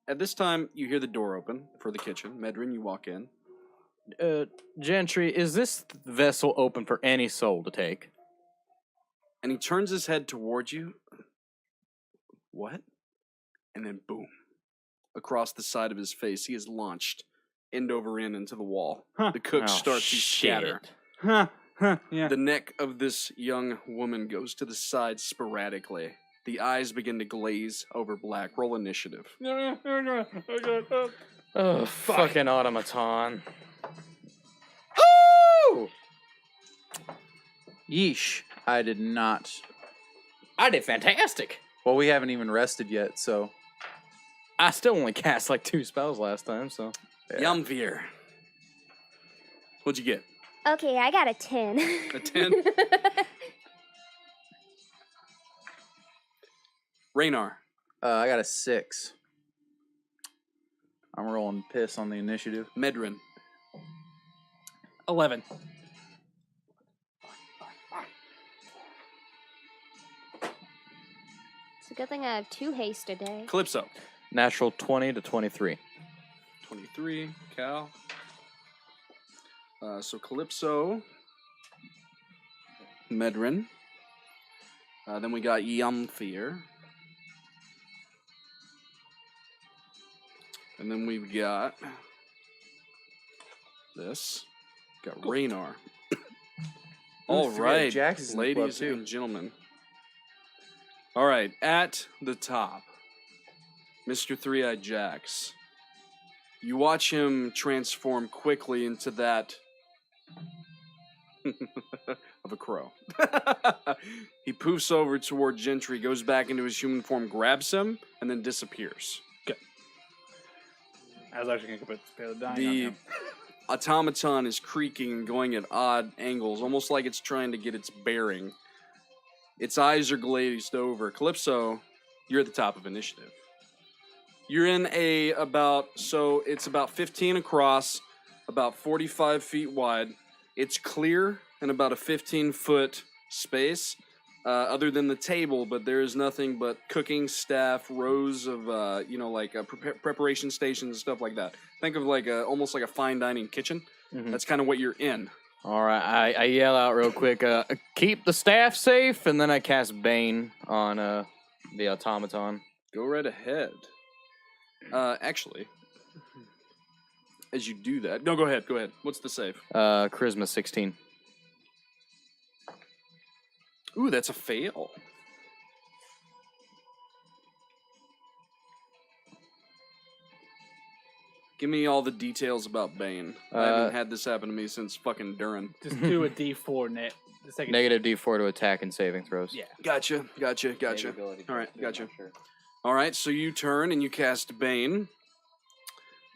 at this time, you hear the door open for the kitchen. Medrin, you walk in. Gentry, is this vessel open for any soul to take? And he turns his head towards you. What? And then boom. Across the side of his face, he is launched end over end into the wall. Huh. The cook Oh, starts to scatter. Huh. Yeah. The neck of this young woman goes to the side sporadically. The eyes begin to glaze over black. Roll initiative. Oh, fucking automaton. Oh! Yeesh. I did not. I did fantastic. Well, we haven't even rested yet, so. I still only cast like 2 spells last time, so. Yeah. Jamfyr. What'd you get? Okay, I got a 10. A 10? Rannar. I got a 6. I'm rolling piss on the initiative. Medrin. 11. It's a good thing I have 2 haste today. Kalypso. Natural 20 to 23. 23. Cal. So Kalypso. Medrin. Then we got Jamfyr. And then we've got this. Got Rannar. All right, Jax is in the club, ladies too. and gentlemen. All right, at the top, Mr. Three-Eyed Jax. You watch him transform quickly into that of a crow. He poofs over toward Gentry, goes back into his human form, grabs him, and then disappears. I was actually going to put the dying on The him. automaton is creaking and going at odd angles, almost like it's trying to get its bearing. Its eyes are glazed over. Kalypso, you're at the top of initiative. You're in it's about 15 across, about 45 feet wide. It's clear in about a 15-foot space, other than the table, but there is nothing but cooking staff, rows of, preparation stations and stuff like that. Think of almost like a fine dining kitchen. Mhm. That's kind of what you're in. All right, I yell out real quick, keep the staff safe, and then I cast Bane on the automaton. Go right ahead. Actually, as you do that, no, go ahead. What's the save? Charisma 16. Ooh, that's a fail. Give me all the details about Bane. I haven't had this happen to me since fucking Durin. Just do a D4 net. The second Negative D4 to attack and saving throws. Yeah. Gotcha. All right, gotcha. All right, so you turn and you cast Bane.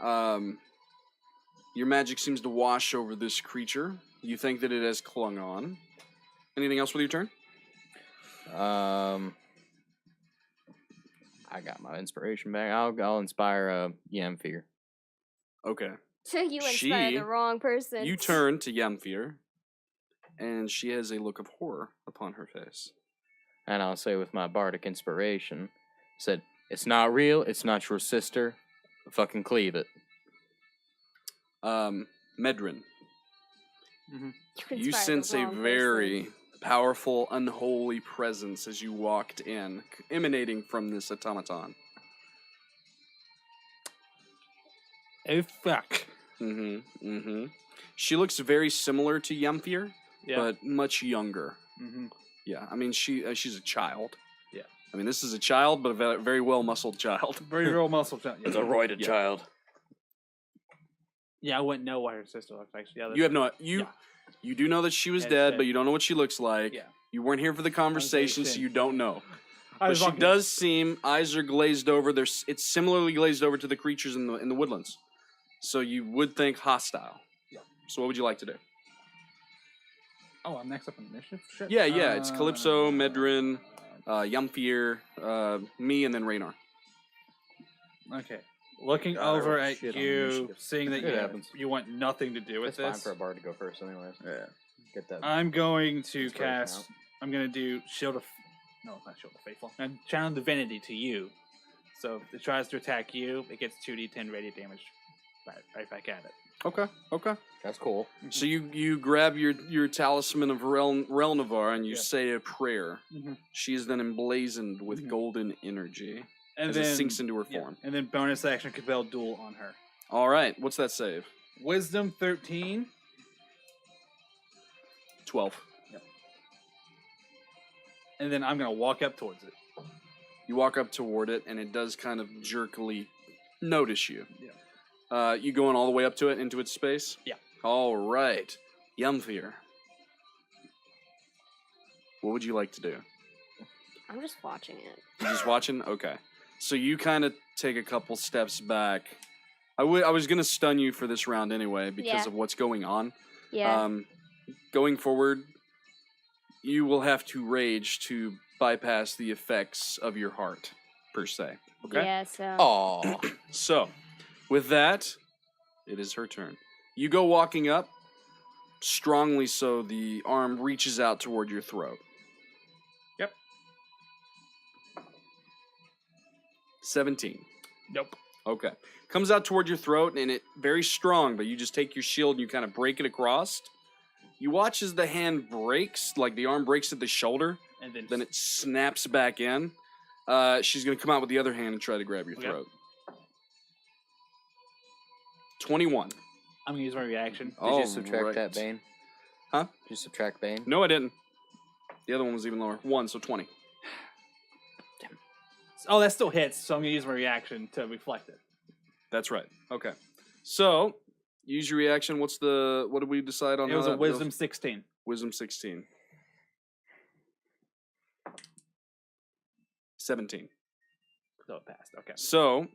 Your magic seems to wash over this creature. You think that it has clung on. Anything else with your turn? I got my inspiration back. I'll inspire Jamfyr. Okay. So you inspired the wrong person. You turn to Jamfyr, and she has a look of horror upon her face. And I'll say with my bardic inspiration, said, it's not real, it's not your sister, fucking cleave it. Medrin, you inspired sense the a wrong very person. powerful, unholy presence as you walked in, emanating from this automaton. Oh, fuck. She looks very similar to Jamfyr, Yeah. but much younger. Mm-hmm. Yeah, I mean, she's a child. Yeah. I mean, this is a child, but a very well-muscled child. Very real muscle. Yeah. It's a roided Yeah. child. Yeah, I wouldn't know what her sister looks like. Yeah, You have no... Yeah. You do know that she was Yeah, dead, dead. but you don't know what she looks like. Yeah. You weren't here for the conversation, so Conversation. you don't know. I But was she walking- does seem... Eyes are glazed over. It's similarly glazed over to the creatures in the woodlands. So you would think hostile. Yeah. So what would you like to do? Oh, I'm next up on initiative? Shit. Yeah. It's Kalypso, Medrin, Jamfyr, me, and then Rannar. Okay. Looking God, I over rolled at shit on you, initiative. seeing that It happens. you want nothing to do with It's fine this, for a bard to go first anyways. Yeah. Get that. I'm going to Inspiration cast... out. I'm going to do Shield of... No, it's not Shield of Faithful. I'm going to channel Divinity to you. So if it tries to attack you, it gets 2d10 radiant damage right back at it. Okay. That's cool. So you grab your talisman of Relnavar and you Yeah. say a prayer. Mhm. She is then emblazoned with Mhm. golden energy And as then it sinks into her yeah, form. and then bonus action compel duel on her. All right, what's that save? Wisdom 13. 12. And then I'm going to walk up towards it. You walk up toward it, and it does kind of jerkily notice you. Yeah. You going all the way up to it, into its space? Yeah. All right. Jamfyr. What would you like to do? I'm just watching it. You just watching? Okay. So you kind of take a couple steps back. I was going to stun you for this round anyway because Yeah. of what's going on. Yeah. Going forward, you will have to rage to bypass the effects of your heart, per se. Okay? Yeah, so. Oh, So, with that, it is her turn. You go walking up, strongly so the arm reaches out toward your throat. Yep. 17. Nope. Okay. Comes out toward your throat, and it very strong, but you just take your shield and you kind of break it across. You watch as the hand breaks, like the arm breaks at the shoulder, And then, then it snaps back in. She's going to come out with the other hand and try to grab your Okay. throat. 21. I'm gonna use my reaction. did you subtract right. that Bane? Huh? Did you subtract Bane? No, I didn't. The other one was even lower. 1, so 20. Oh, that still hits, so I'm gonna use my reaction to reflect it. That's right. Okay. So, use your reaction. What did we decide on? It how was a that wisdom goes? 16. Wisdom 16. 17. So it passed. Okay. So,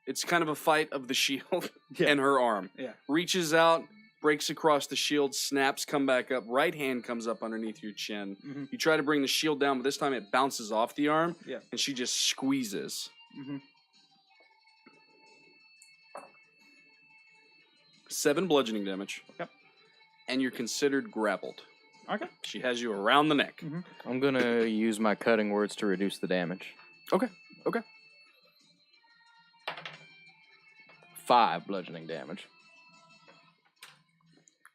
it's kind of a fight of the shield Yeah. and her arm. Yeah. Reaches out, breaks across the shield, snaps, come back up. Right hand comes up underneath your chin. Mm-hmm. You try to bring the shield down, but this time it bounces off the arm. Yeah. And she just squeezes. Mm-hmm. 7 bludgeoning damage. Okay. And you're considered grappled. Okay. She has you around the neck. Mm-hmm. I'm gonna use my cutting words to reduce the damage. Okay. 5 bludgeoning damage.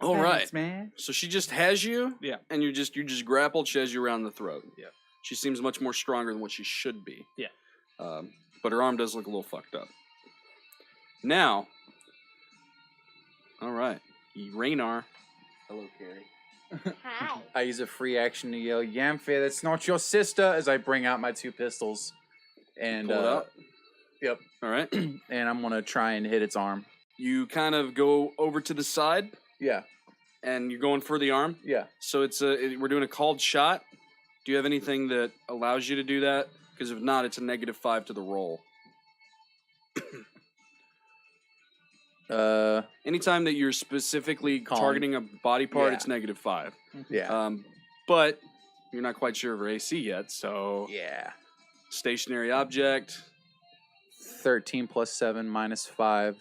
All right. Thanks, man. So she just has you. Yeah. And you're just grappled. She has you around the throat. Yeah. She seems much more stronger than what she should be. Yeah. But her arm does look a little fucked up. Now. All right. Rannar. Hello, Carrie. Hi. I use a free action to yell, Jamfyr, that's not your sister, as I bring out my 2 pistols. And, Pull it out. Yep. All right. And I'm going to try and hit its arm. You kind of go over to the side, Yeah. and you're going for the arm. Yeah. So we're doing a called shot. Do you have anything that allows you to do that? Because if not, it's a -5 to the roll. Anytime that you're specifically Con. targeting a body part, Yeah. it's -5. Yeah. But you're not quite sure of her AC yet, so Yeah. stationary object. 13 plus 7 minus 5,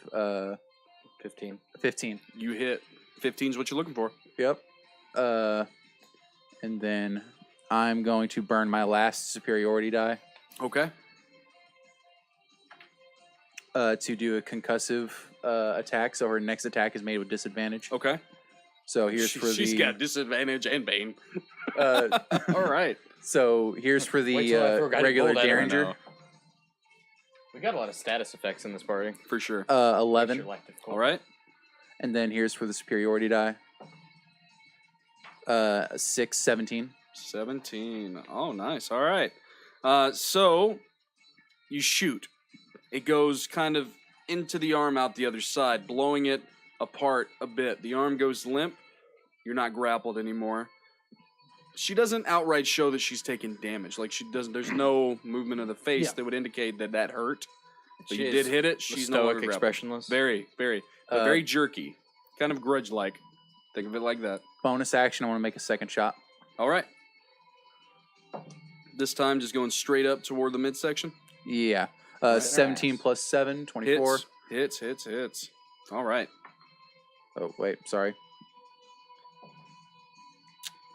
15. 15. You hit 15 is what you're looking for. Yep. And then I'm going to burn my last superiority die Okay. to do a concussive attack. So her next attack is made with disadvantage. Okay. So here's for She's the. got disadvantage and Bane. All right. So here's for Wait the till I forgot to regular roll that one, Derringer. though. We got a lot of status effects in this party. For sure. 11. All right. And then here's for the superiority die. 6, 17. 17. Oh, nice. All right. So you shoot. It goes kind of into the arm out the other side, blowing it apart a bit. The arm goes limp. You're not grappled anymore. She doesn't outright show that she's taking damage. Like, she doesn't. There's no movement of the face Yeah. that would indicate that hurt. But She you is did hit it. She's no stoic, longer grappled. expressionless. Very, very, but Uh, very jerky. Kind of grudge-like. Think of it like that. Bonus action, I want to make a second shot. All right. This time, just going straight up toward the midsection. Yeah. Right. 17 plus 7, 24. Hits. All right. Oh, wait, sorry.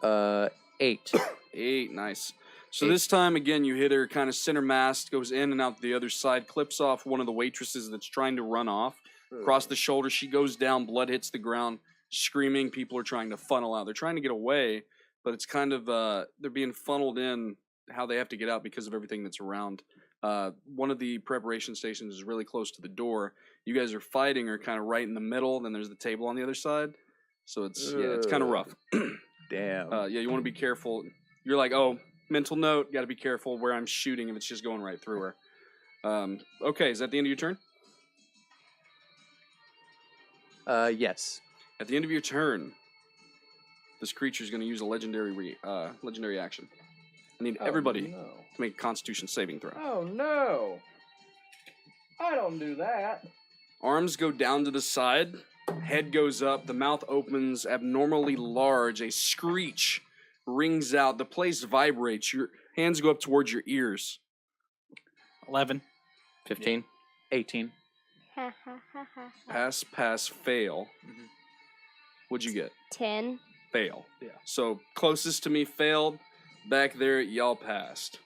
8. 8, nice. So this time, again, you hit her kind of center mass, goes in and out the other side, clips off one of the waitresses that's trying to run off. Across the shoulder, she goes down, blood hits the ground, screaming. People are trying to funnel out. They're trying to get away, but it's kind of, they're being funneled in how they have to get out because of everything that's around. One of the preparation stations is really close to the door. You guys are fighting or kind of right in the middle. Then there's the table on the other side. So it's kind of rough. Damn. Yeah, you want to be careful. You're like, oh, mental note, got to be careful where I'm shooting if it's just going right through her. Okay, is that the end of your turn? Yes. At the end of your turn, this creature is going to use a legendary action. I need everybody to make a Constitution saving throw. Oh no! I don't do that. Arms go down to the side, head goes up, the mouth opens abnormally large, a screech rings out, the place vibrates. Hands go up towards your ears. 11. 15. 18. Ha ha ha ha. Pass, pass, fail. Mhm. What'd you get? 10. Fail. Yeah. So closest to me failed. Back there, y'all passed.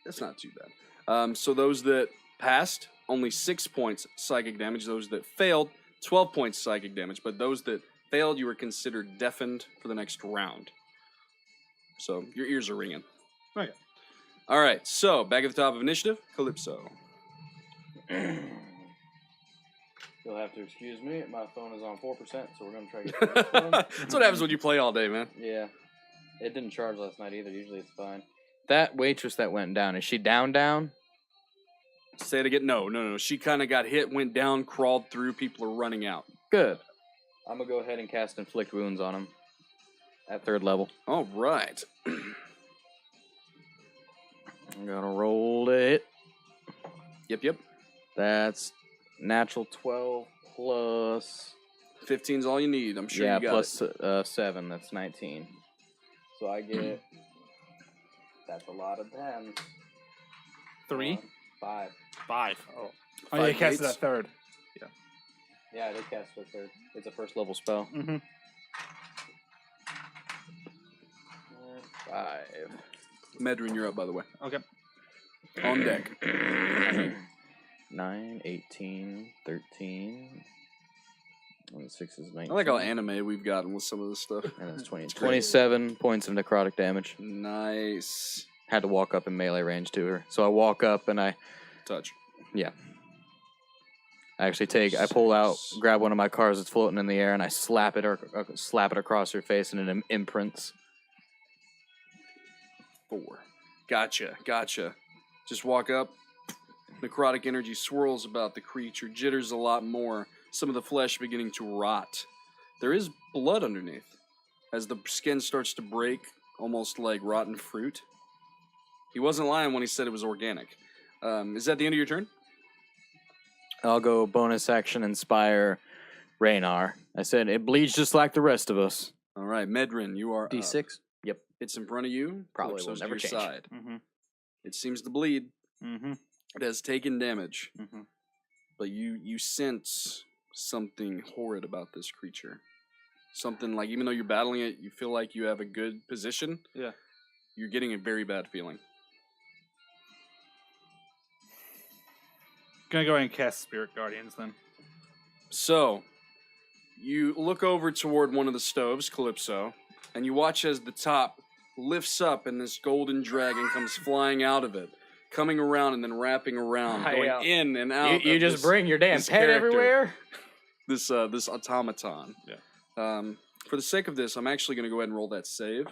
That's not too bad. So those that passed, only 6 points psychic damage. Those that failed, 12 points psychic damage. But those that failed, you were considered deafened for the next round. So your ears are ringing. Okay. All right. So back at the top of initiative, Calypso. You'll have to excuse me. My phone is on 4%, so we're going to try to get the next one. That's what happens when you play all day, man. Yeah. It didn't charge last night either. Usually it's fine. That waitress that went down, is she down? Say it again. No. She kind of got hit, went down, crawled through. People are running out. Good. I'm going to go ahead and cast Inflict Wounds on him at 3rd level. All right. I'm going to roll to hit. Yep. That's natural 12 plus... 15's all you need. I'm sure yeah, you got plus it. 7. That's 19. So I get... That's a lot of 10. 3? 5. 5. Oh. Oh, 5 you cast it gates? at 3rd. Yeah, I did cast it 3rd. It's a 1st level spell. Mm-hmm. 5. Medrin, you're up, by the way. Okay. On deck. 9, 18, 13. And 6 is 19. I like how anime we've gotten with some of this stuff. And that's 20. It's great. 27 points of necrotic damage. Nice. Had to walk up in melee range to her. So I walk up and I Touch. actually I pull out, grab one of my cards that's floating in the air, and I slap it across her face, and it imprints. 4. Gotcha. Just walk up. Necrotic energy swirls about the creature, jitters a lot more. Some of the flesh beginning to rot. There is blood underneath. As the skin starts to break, almost like rotten fruit. He wasn't lying when he said it was organic. Is that the end of your turn? I'll go bonus action inspire Rannar. I said it bleeds just like the rest of us. All right, Medrin, you are D6? Yep. It's in front of you. Probably will Calypso's to never your change. side. Mm-hmm. It seems to bleed. Mm-hmm. It has taken damage. Mm-hmm. But you sense something horrid about this creature. Something like, even though you're battling it, you feel like you have a good position. Yeah. You're getting a very bad feeling. Gonna go ahead and cast Spirit Guardians then. So, you look over toward one of the stoves, Calypso, and you watch as the top lifts up and this golden dragon comes flying out of it, coming around and then wrapping around, going in and out. You of just this, bring your damn this pet character. everywhere? This automaton. Yeah. For the sake of this, I'm actually going to go ahead and roll that save,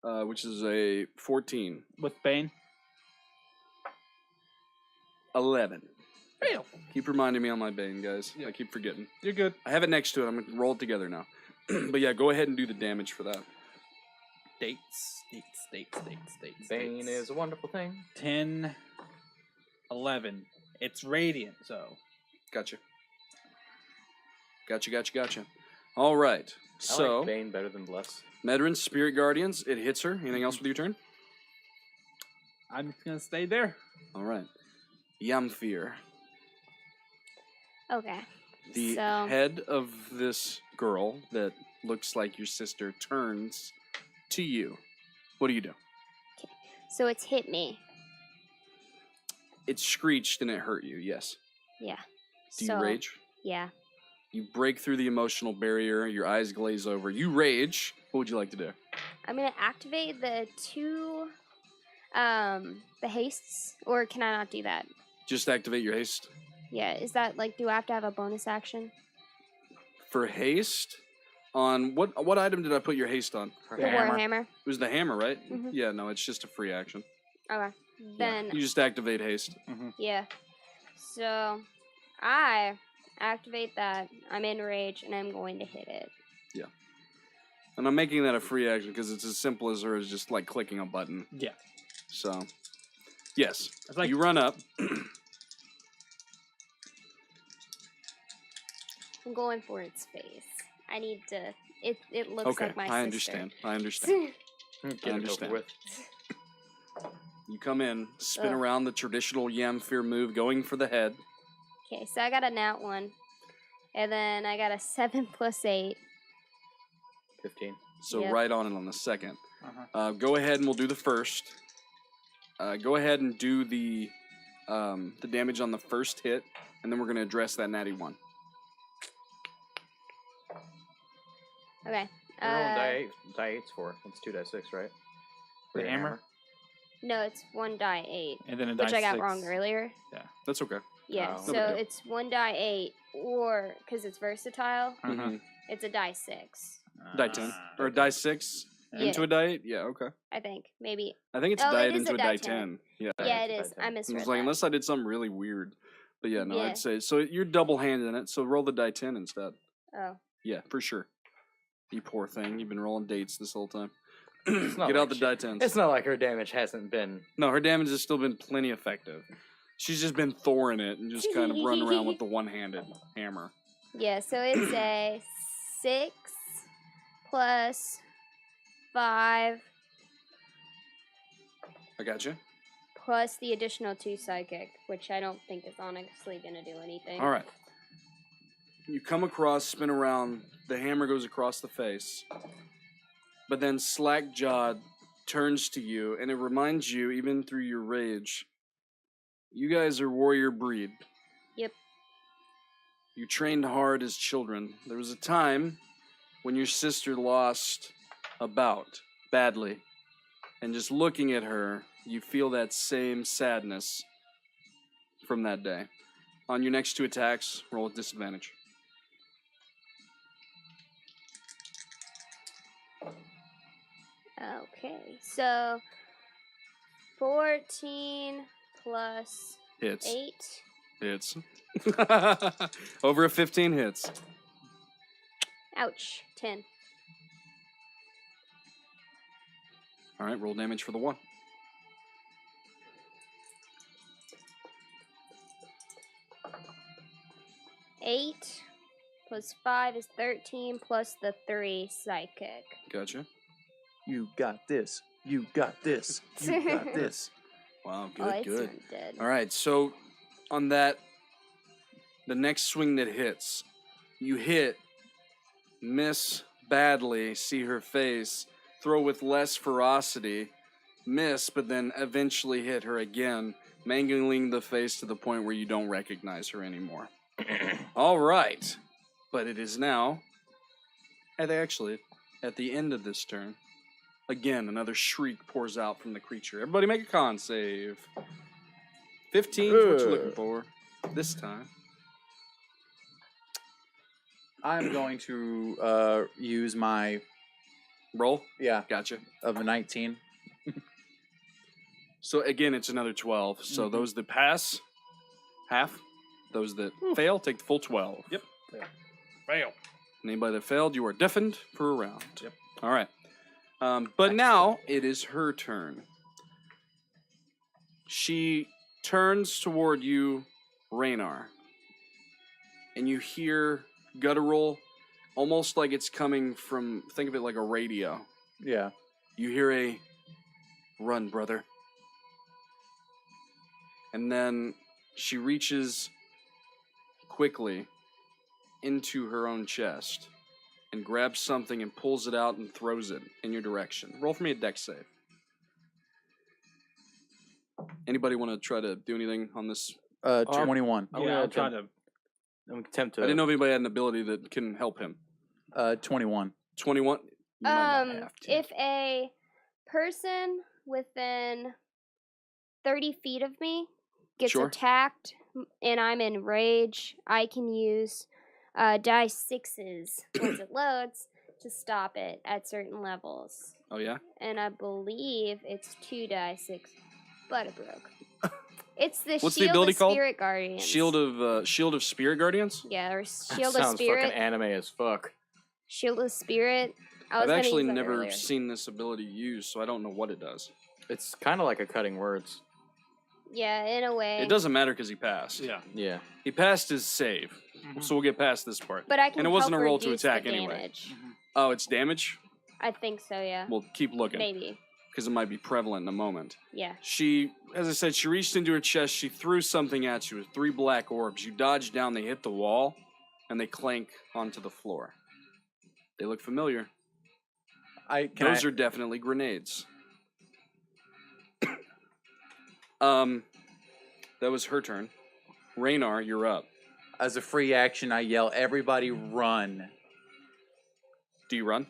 which is a 14. With Bane. 11. Fail. Keep reminding me on my Bane, guys. Yeah. I keep forgetting. You're good. I have it next to it. I'm going to roll it together now. But yeah, go ahead and do the damage for that. Dates. Bane is a wonderful thing. 10, 11. It's radiant, so. Gotcha. All right. I So, like Bane better than Bless. Medrin, Spirit Guardians, it hits her. Anything else with your turn? I'm just gonna stay there. All right. Jamfyr, Okay. the So, head of this girl that looks like your sister, turns to you. What do you do? so it's hit me. It screeched and it hurt you, yes. Yeah. Do so, you rage? Yeah. You break through the emotional barrier, your eyes glaze over. You rage. What would you like to do? I'm gonna activate the the hastes, or can I not do that? Just activate your haste. Yeah, is that like, do I have to have a bonus action? For haste, on what item did I put your haste on? The Warhammer. It was the hammer, right? Mhm. Yeah, no, it's just a free action. Okay. Yeah. Then, You just activate haste. yeah. So, I activate that. I'm in rage, and I'm going to hit it. And I'm making that a free action because it's as simple as her as just like clicking a button. Yeah. So, yes. It's like You run up. I'm going for its face. I need to. It looks Okay, like my I sister. understand. I understand. Get it over understand. with. You come in, spin Ugh. around the traditional Jamfyr move, going for the head. Okay, so I got a nat 1. And then I got a 7 plus 8. 15. So Yep. right on it on the second. Uh-huh. Go ahead and we'll do the first. Go ahead and do the damage on the first hit, and then we're going to address that natty 1. Okay. We're rolling die 8s for. It's 2d6, right? The hammer? No, it's 1 die 8. And then a Which die I got 6. wrong earlier. That's okay. Yeah, Oh. so No big deal. it's 1 die 8, or, because it's versatile, Uh-huh. Mhm. it's a die 6. Die 10. Or a die 6 Yeah. into a die 8? Yeah, okay. I think. Maybe. I think it's Oh, a die it 8 is into a a die die 10. 10. Yeah. Yeah, it it's a is. die I 10. misread It's like, that. unless I did something really weird. But yeah, no, Yeah. I'd say. So you're double handed in it, so roll the die 10 instead. Oh. Yeah, for sure. You poor thing. You've been rolling dates this whole time. It's not Get out like the die 10s. It's not like her damage hasn't been. No, her damage has still been plenty effective. She's just been Thoring it and just kind of running around with the one-handed hammer. Yeah, so it's a 6 plus 5 I got you. plus the additional 2 psychic, which I don't think is honestly going to do anything. All right. You come across, spin around, the hammer goes across the face. But then Slackjawed turns to you, and it reminds you, even through your rage, you guys are warrior breed. Yep. You trained hard as children. There was a time when your sister lost a bout, badly. And just looking at her, you feel that same sadness from that day. On your next 2 attacks, roll with disadvantage. Okay, so 14 plus Hits. 8. Hits. Over a 15 hits. Ouch. 10. All right, roll damage for the 1. Eight plus 5 is 13 plus the 3 psychic. Gotcha. You got this. You got this. You got this. Wow, Oh, good, it's good. not dead. All right, so on that, the next swing that hits, you hit, miss badly, see her face, throw with less ferocity, miss, but then eventually hit her again, mangling the face to the point where you don't recognize her anymore. All right, but it is now, at the end of this turn. Again, another shriek pours out from the creature. Everybody make a con save. 15 is what you're looking for this time. I'm going to use my Roll. yeah Gotcha. of a 19. So again, it's another 12. So Mhm. those that pass, half. Those that fail, take the full 12. Yep. Fail. Anybody that failed, you are deafened for a round. Yep. All right. But now it is her turn. She turns toward you, Rannar, and you hear guttural, almost like it's coming from, think of it like a radio. Yeah. You hear a, "Run, brother." And then she reaches quickly into her own chest and grabs something and pulls it out and throws it in your direction. Roll for me a dex save. Anybody want to try to do anything on this? 21. I'm Yeah, gonna I'll try to. attempt to. I didn't know if anybody had an ability that can help him. 21. 21? You might not have to. If a person within 30 feet of me gets Sure. attacked and I'm in rage, I can use die 6s once it loads to stop it at certain levels. Oh, yeah? And I believe it's 2 die 6, but it broke. It's the What's the Shield ability of called? Spirit Guardians. Shield of Spirit Guardians? Yeah, or That Shield of sounds Spirit. fucking anime as fuck. Shield of Spirit. I was I've gonna actually use that never earlier. seen this ability used, so I don't know what it does. It's kind of like a cutting words. Yeah, in a way. It doesn't matter because he passed. Yeah. Yeah. He passed his save, So we'll get past this part. But I can And it wasn't help a roll to reduce attack the anyway. damage. Oh, it's damage? I think so, yeah. We'll keep looking. Maybe. Because it might be prevalent in a moment. Yeah. She, as I said, she reached into her chest. She threw something at you with 3 black orbs. You dodge down. They hit the wall, and they clank onto the floor. They look familiar. Those are definitely grenades. That was her turn. Rannar, you're up. As a free action, I yell, "Everybody run!" Do you run?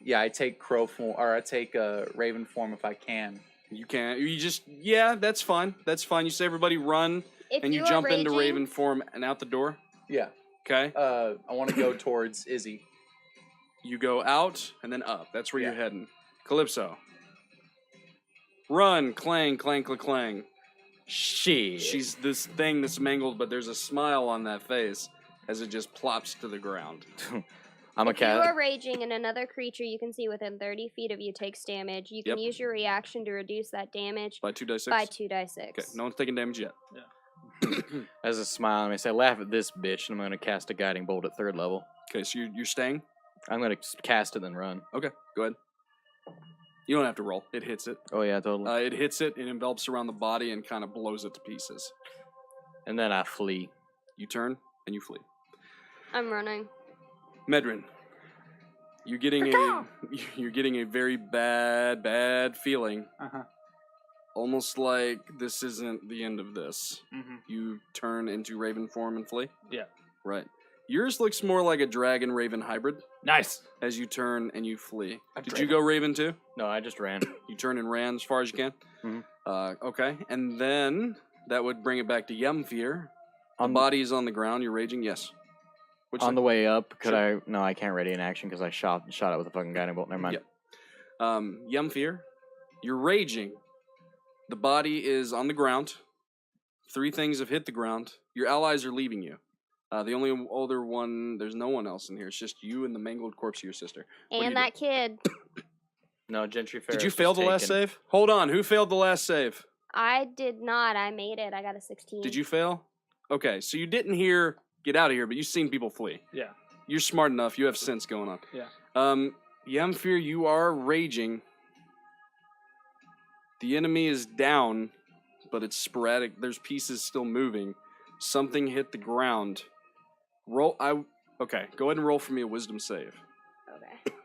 Yeah, I take crow form, or I take raven form if I can. You can't. You just, yeah, that's fine. That's fine. You say everybody run, If and you are jump raging, into raven form and out the door. Yeah. Okay. I want to go towards Izzy. You go out and then up. That's where you're Yeah. heading. Calypso. Run, clang, clang, clang, clang. Shit. She's this thing that's mangled, but there's a smile on that face as it just plops to the ground. I'm a If you cat. are raging and another creature you can see within 30 feet of you takes damage, you can Yep. use your reaction to reduce that damage By 2d6? by 2d6. Okay, no one's taking damage yet. As a smile, I say, laugh at this bitch, and I'm going to cast a guiding bolt at 3rd level. Okay, so you're staying? I'm going to cast it, then run. Okay, go ahead. You don't have to roll. It hits it. Oh, yeah, totally. It hits it, it envelops around the body and kind of blows it to pieces. And then I flee. You turn and you flee. I'm running. Medrin, you're getting a very bad feeling. Uh-huh. Almost like this isn't the end of this. Mm-hmm. You turn into raven form and flee? Yeah. Right. Yours looks more like a dragon raven hybrid Nice. as you turn and you flee. Did dragon. you go raven too? No, I just ran. You turn and ran as far as you can? Mhm. Okay. And then that would bring it back to Jamfyr. The On, body is on the ground. You're raging? Yes. What'd you on say? the way up, could Sure. I... No, I can't ready an action because I shot it with a fucking guiding bolt. Never mind. Yep. Jamfyr, you're raging. The body is on the ground. 3 things have hit the ground. Your allies are leaving you. The only older one, there's no one else in here. It's just you and the mangled corpse of your sister. What do And you that kid. No, Jamfyr. Did you fail the last save? Hold on. Who failed the last save? I did not. I made it. I got a 16. Did you fail? Okay, so you didn't hear get out of here, but you've seen people flee. Yeah. You're smart enough. You have sense going on. Yeah. Jamfyr, you are raging. The enemy is down, but it's sporadic. There's pieces still moving. Something hit the ground. Okay, go ahead and roll for me a wisdom save. Okay.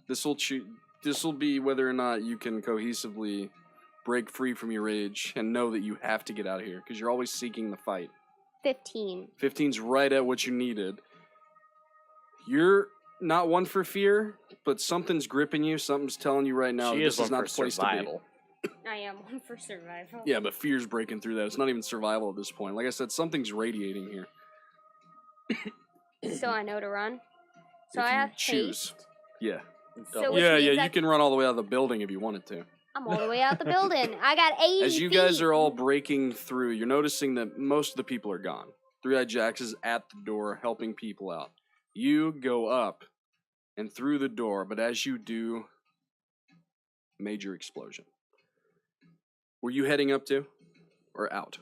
This will be whether or not you can cohesively break free from your rage and know that you have to get out of here because you're always seeking the fight. 15. 15's right at what you needed. You're not one for fear, but something's gripping you. Something's telling you right now She this is one is not for the place survival. I am one for survival. to be. Yeah, but fear's breaking through that. It's not even survival at this point. Like I said, something's radiating here. So I know to run. So If I you have choose. haste. Yeah. So which Yeah, means you that can run all the way out of the building if you wanted to. I'm all the way out the building. I got 80 As you feet. guys are all breaking through, you're noticing that most of the people are gone. Three-Eyed Jax is at the door helping people out. You go up and through the door, but as you do, major explosion. Were you heading up to or out?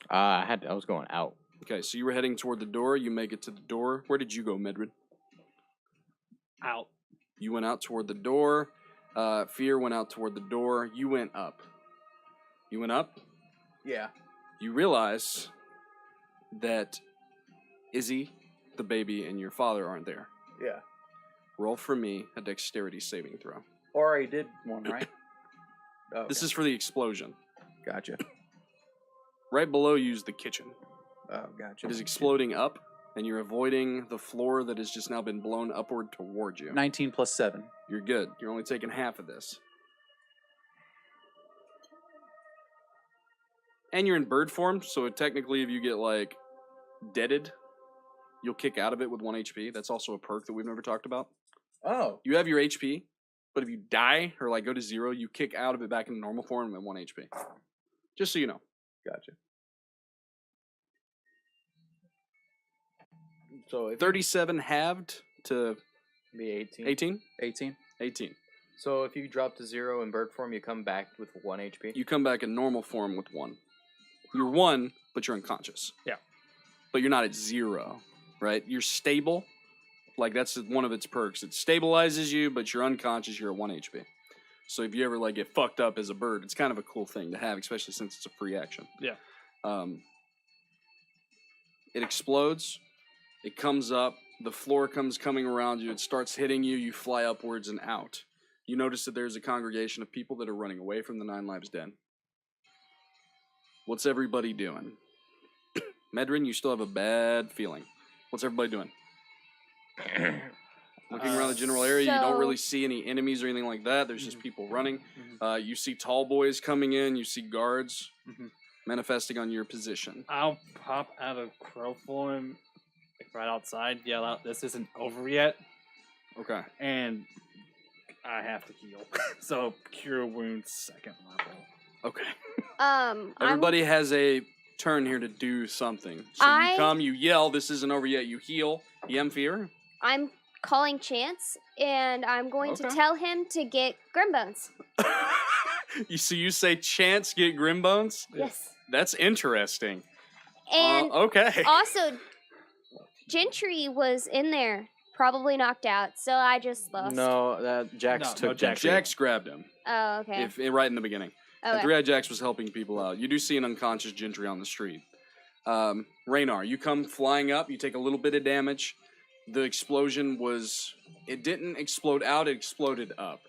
I was going out. Okay, so you were heading toward the door. You make it to the door. Where did you go, Medrin? Out. You went out toward the door. Fear went out toward the door. You went up. You went up. Yeah. You realize that Izzy, the baby, and your father aren't there. Yeah. Roll for me a dexterity saving throw. Or I did one, right? Oh, This okay. is for the explosion. Gotcha. Right below you is the kitchen. Oh, gotcha. It is exploding up, and you're avoiding the floor that has just now been blown upward towards you. 19 plus 7. You're good. You're only taking half of this. And you're in bird form, so technically if you get, like, deaded, you'll kick out of it with 1 HP. That's also a perk that we've never talked about. Oh. You have your HP, but if you die or, like, go to 0, you kick out of it back into normal form at 1 HP. Just so you know. Gotcha. So if 37 halved to be 18. 18? 18. 18. So if you drop to 0 in bird form, you come back with 1 HP. You come back in normal form with 1. You're 1, but you're unconscious. Yeah. But you're not at 0, right? You're stable. Like, that's one of its perks. It stabilizes you, but you're unconscious. You're at 1 HP. So if you ever, like, get fucked up as a bird, it's kind of a cool thing to have, especially since it's a free action. Yeah. It explodes. It comes up. The floor comes coming around you. It starts hitting you. You fly upwards and out. You notice that there's a congregation of people that are running away from the Nine Lives Den. What's everybody doing? Medrin, you still have a bad feeling. What's everybody doing? Looking around the general area, you don't really see any enemies or anything like that. There's just people running. You see tall boys coming in. You see guards manifesting on your position. I'll pop out of crow form, like right outside, yell out, "This isn't over yet." Okay. And I have to heal. So cure wounds 2nd level. Okay. Everybody has a turn here to do something. So you come, you yell, "This isn't over yet." You heal. Jamfyr. I'm calling Chance, and I'm going to tell him to get Grimm bones. So you say Chance get Grimm bones? Yes. That's interesting. And okay. Also, Gentry was in there, probably knocked out, so I just lost. No, Jax took Jax. Jax grabbed him. Oh, okay. Right in the beginning. Okay. And Three-Eyed Jax was helping people out. You do see an unconscious Gentry on the street. Rannar, you come flying up. You take a little bit of damage. The explosion it didn't explode out. It exploded up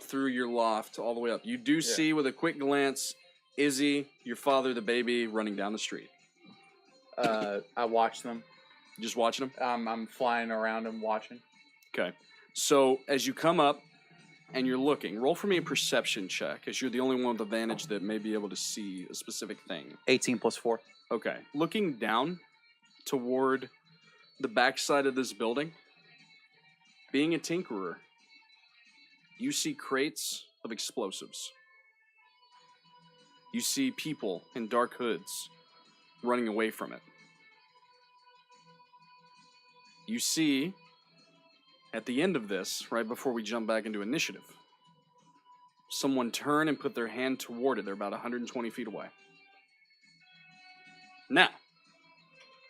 through your loft, all the way up. You do see with a quick glance, Izzy, your father, the baby, running down the street. I watch them. Just watching them? I'm flying around them watching. Okay. So as you come up and you're looking, roll for me a perception check, as you're the only one with advantage that may be able to see a specific thing. 18 plus 4. Okay. Looking down toward the backside of this building, being a tinkerer, you see crates of explosives. You see people in dark hoods running away from it. You see, at the end of this, right before we jump back into initiative, someone turn and put their hand toward it. They're about 120 feet away. Now,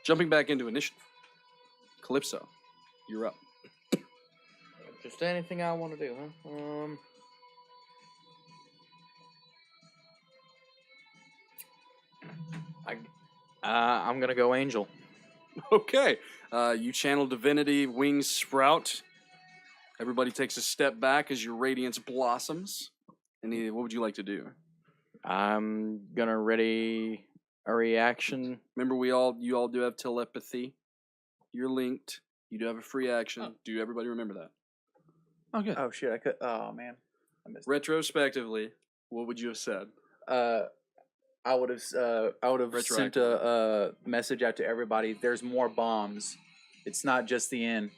jumping back into initiative, Kalypso, you're up. Just anything I want to do, huh? I'm gonna go Angel. Okay. You channel divinity, wings sprout. Everybody takes a step back as your radiance blossoms. And what would you like to do? I'm gonna ready a reaction. Remember, you all do have telepathy. You're linked. You do have a free action. Do everybody remember that? Oh, good. Oh shit! Oh man, I missed. Retrospectively, what would you have said? I would have sent a message out to everybody. There's more bombs. It's not just the end.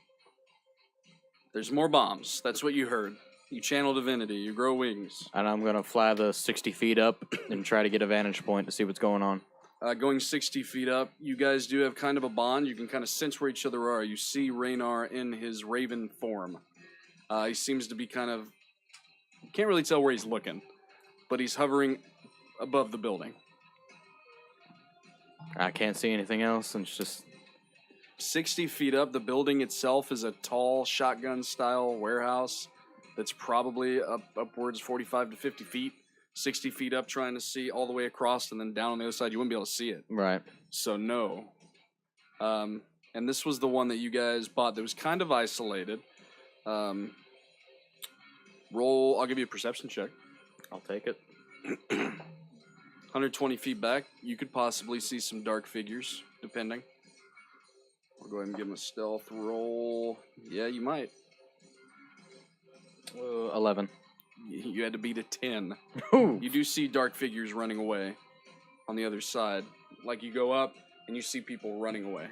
There's more bombs. That's what you heard. You channel divinity. You grow wings. And I'm gonna fly the 60 feet up and try to get a vantage point to see what's going on. Going 60 feet up, you guys do have kind of a bond. You can kind of sense where each other are. You see Rannar in his raven form. He seems to be kind of... Can't really tell where he's looking, but he's hovering above the building. I can't see anything else, and it's just... 60 feet up, the building itself is a tall shotgun-style warehouse that's probably upwards 45 to 50 feet. 60 feet up, trying to see all the way across, and then down on the other side, you wouldn't be able to see it. Right. So no. And this was the one that you guys bought that was kind of isolated. I'll give you a perception check. I'll take it. 120 feet back, you could possibly see some dark figures, depending. I'll go ahead and give him a stealth roll. Yeah, you might. 11. You had to beat a 10. Ooh. You do see dark figures running away on the other side. Like, you go up, and you see people running away.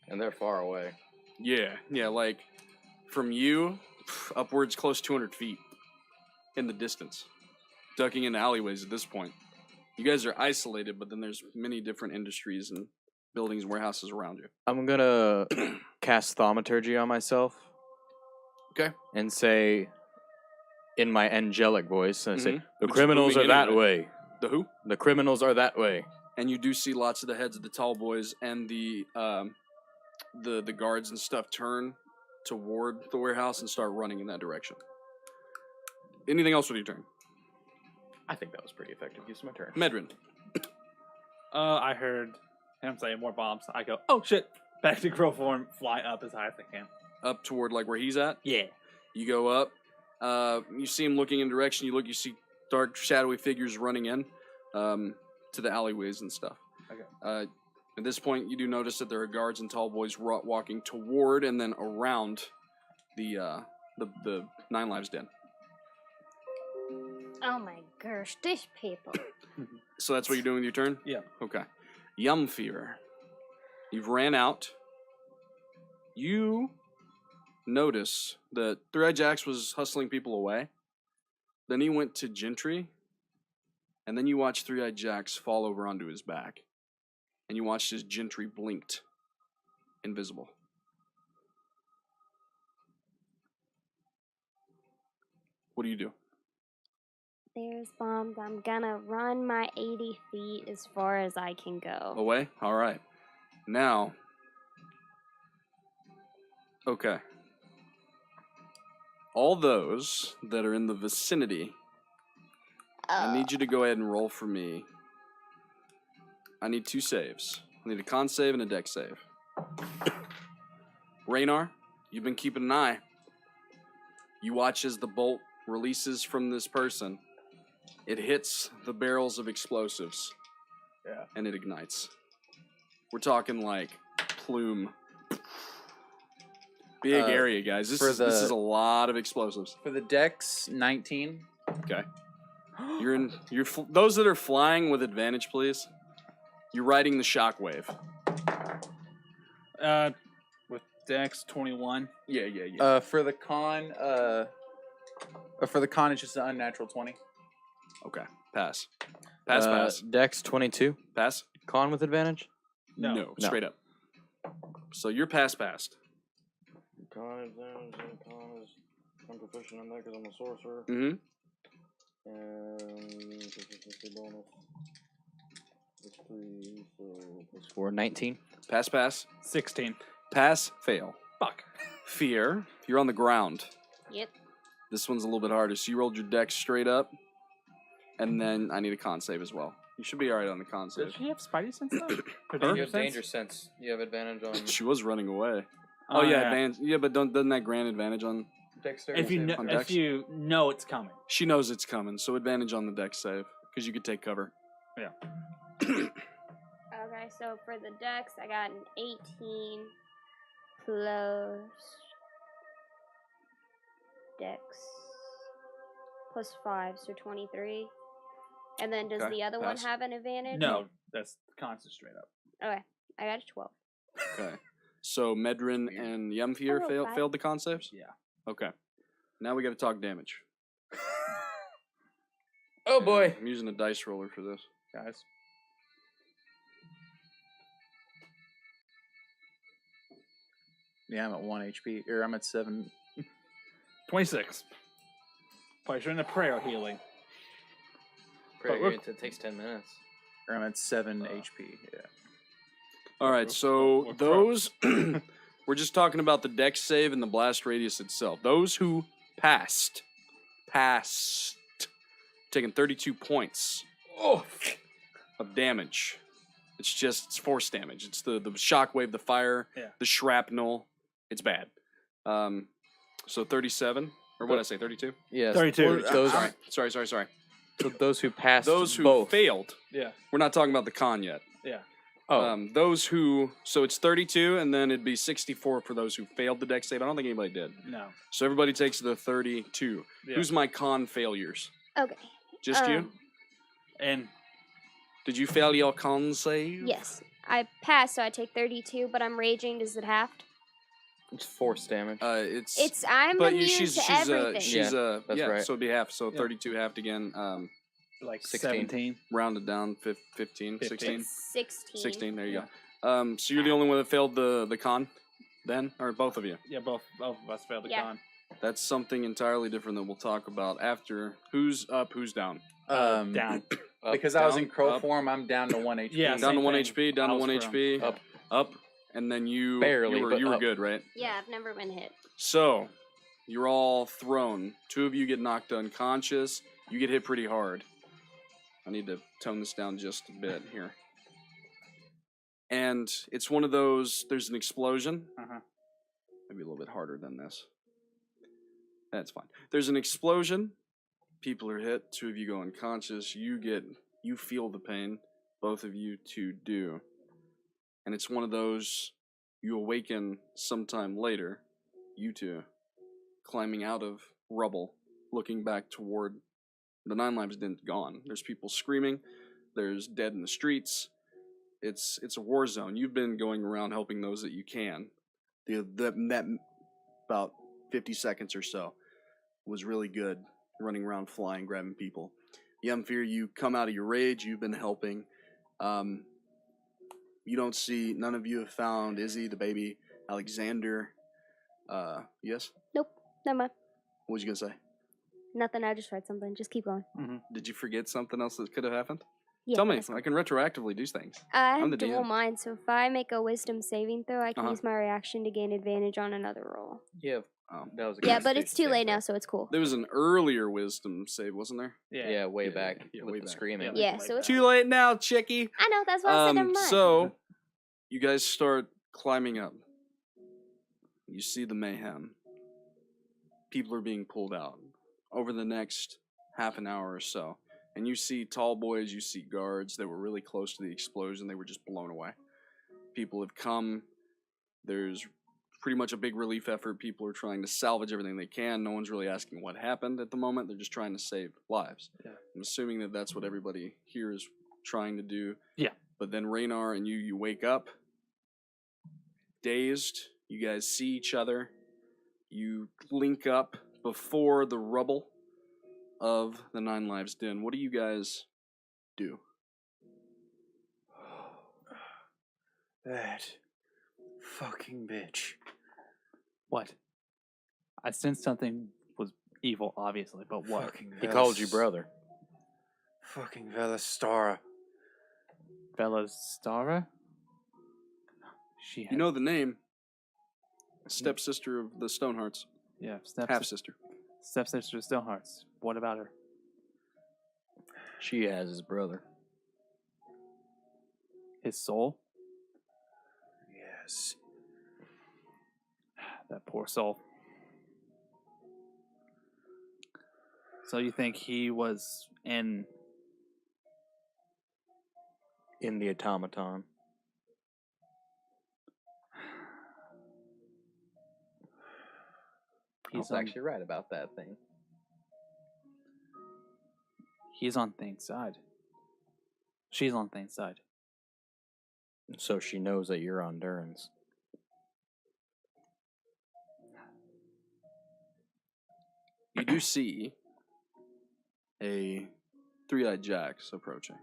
And they're far away. Yeah, like, from you, upwards close 200 feet in the distance. Ducking into alleyways at this point. You guys are isolated, but then there's many different industries and buildings and warehouses around you. I'm gonna cast thaumaturgy on myself. Okay. And say, in my angelic voice, and I say, the Which is criminals are moving that anyway. way. The who? The criminals are that way. and you do see lots of the heads of the tall boys and the guards and stuff turn toward the warehouse and start running in that direction. Anything else with your turn? I think that was pretty effective use of my turn. Medrin. I heard him say more bombs. I go, oh shit! Back to crow form, fly up as high as I can. Up toward like where he's at. Yeah. You go up. You see him looking in direction. You look. You see dark, shadowy figures running in to the alleyways and stuff. Okay. At this point, you do notice that there are guards and tall boys walking toward and then around the Nine Lives Den. Oh my gosh, these people. So that's what you're doing with your turn? Yeah. Okay. Jamfyr. You've ran out. You notice that Three-Eyed Jax was hustling people away. Then he went to Gentry. And then you watch Three-Eyed Jax fall over onto his back. And you watched his Gentry blinked. Invisible. What do you do? There's bombs. I'm gonna run my 80 feet as far as I can go. Away? All right. Now. Okay. All those that are in the vicinity, I need you to go ahead and roll for me. I need 2 saves. I need a con save and a dex save. Rannar, you've been keeping an eye. You watch as the bolt releases from this person. It hits the barrels of explosives. Yeah. And it ignites. We're talking like plume. Big area, guys. This is a lot of explosives. For the Dex, 19. Okay. Those that are flying with advantage, please. You're riding the shockwave. With Dex 21. Yeah. For the con, it's just an unnatural 20. Okay. Pass. Pass. Dex 22. Pass. Con with advantage? No. Straight up. So you're passed. Con advantage and con is... I'm proficient in that because I'm a sorcerer. Mm-hmm. And... proficiency bonus. That's 3, so... Plus 4. 19. Pass. 16. Pass. Fail. Fuck. Fear. You're on the ground. Yep. This one's a little bit harder. So you rolled your dex straight up. And then I need a con save as well. You should be alright on the con save. Does she have Spidey sense though? You have danger sense. You have advantage on... She was running away. Oh yeah, advantage. Yeah, but doesn't that grant advantage on... Dexterity. If you know it's coming. She knows it's coming, so advantage on the dex save. Because you could take cover. Yeah. Okay, so for the dex, I got an 18 plus dex plus 5, so 23. And then does the other one have an advantage? No, that's constant straight up. Okay, I got a 12. Okay. So Medrin and Jamfyr failed the con saves? Yeah. Okay. Now we got to talk damage. Oh boy. I'm using a dice roller for this, guys. Yeah, I'm at 1 HP. Or I'm at 7. 26. Probably shouldn't have prayer healing. It takes 10 minutes. Or I'm at 7 HP. Yeah. All right, so those... We're just talking about the dex save and the blast radius itself. Those who passed, taking 32 points of damage. It's force damage. It's the shockwave, the fire, the shrapnel. It's bad. So 37, or what did I say, 32? Yes. 32. Sorry. So those who passed Those who both. failed. Yeah. We're not talking about the con yet. Yeah. Oh. Those who... So it's 32, and then it'd be 64 for those who failed the dex save. I don't think anybody did. No. So everybody takes the 32. Yeah. Who's my con failures? Okay. Just you? And Did you fail your con save? Yes. I passed, so I take 32, but I'm raging. Does it halved? It's force damage. I'm but immune she's to everything. That's right. So it'd be half. So 32 halved again. like 16. 17. Rounded down 15, 16. 16. There you go. So you're the only one that failed the con, then, or both of you? Yeah, both of us failed the con. That's something entirely different that we'll talk about after. Who's up? Who's down? Down. Because I was in down, crow up. form, I'm down to 1 HP. Yeah, Down to same 1 thing. HP, down I to was 1 prone. HP, Up. up, and then you Barely, you but were up. good, right? Yeah, I've never been hit. So, you're all thrown. 2 of you get knocked unconscious. You get hit pretty hard. I need to tone this down just a bit here. And it's one of those, there's an explosion. Uh-huh. Maybe a little bit harder than this. That's fine. There's an explosion. People are hit. 2 of you go unconscious. You feel the pain. Both of you 2 do. And it's one of those, you awaken sometime later, you 2, climbing out of rubble, looking back toward the Nine Lives Den gone. There's people screaming. There's dead in the streets. It's a war zone. You've been going around helping those that you can. That about 50 seconds or so was really good, running around, flying, grabbing people. Jamfyr, you come out of your rage. You've been helping. You don't see. None of you have found Izzy, the baby, Alexander. Yes. Nope, never mind. What was you gonna say? Nothing, I just read something. Just keep going. Did you forget something else that could have happened? Yeah, Tell me. that's I can retroactively do things. I I'm have the dual DM. mind, so if I make a wisdom saving throw, I can Uh-huh. use my reaction to gain advantage on another roll. Yeah, Oh. that was a Yeah, but it's too Constitution late save, now, though. so it's cool. There was an earlier wisdom save, wasn't there? Yeah, way Yeah, back yeah, with way the back. screaming. Yeah, so it's Too late now, chickie. I know, that's why I said never mind. So, you guys start climbing up. You see the mayhem. People are being pulled out over the next half an hour or so. And you see tall boys, you see guards that were really close to the explosion. They were just blown away. People have come. There's pretty much a big relief effort. People are trying to salvage everything they can. No one's really asking what happened at the moment. They're just trying to save lives. Yeah. I'm assuming that that's what everybody here is trying to do. Yeah. But then Rannar and you wake up, dazed. You guys see each other. You link up before the rubble of the Nine Lives Den. What do you guys do? That fucking bitch. What? I sensed something was evil, obviously, but what? Fucking He called you brother. Fucking Velastara. Velastara? She had, You know the name. Stepsister of the Stonehearts. yeah, Half-sister. stepsister of Stonehearts. What about her? She has his brother. His soul? Yes. That poor soul. So you think he was in... In the automaton. He's He's on, actually right about that thing. he's on Thane's side. She's on Thane's side. So she knows that you're on Durin's. You do see a three-eyed Jax approaching.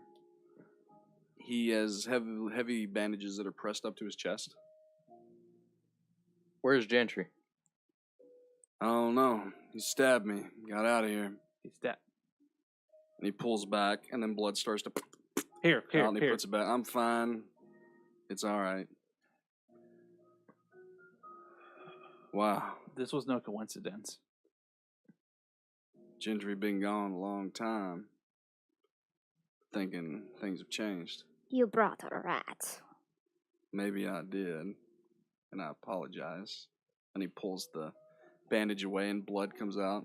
He has heavy bandages that are pressed up to his chest. Where's Gentry? I don't know. He stabbed me. Got out of here. And He's dead. he pulls back, and then blood starts to Here, out, here, and he here. puts it back. I'm fine. It's all right. Wow. This was no coincidence. Gentry been gone a long time. Thinking things have changed. You brought a rat. Maybe I did. And I apologize. And he pulls the bandage away and blood comes out.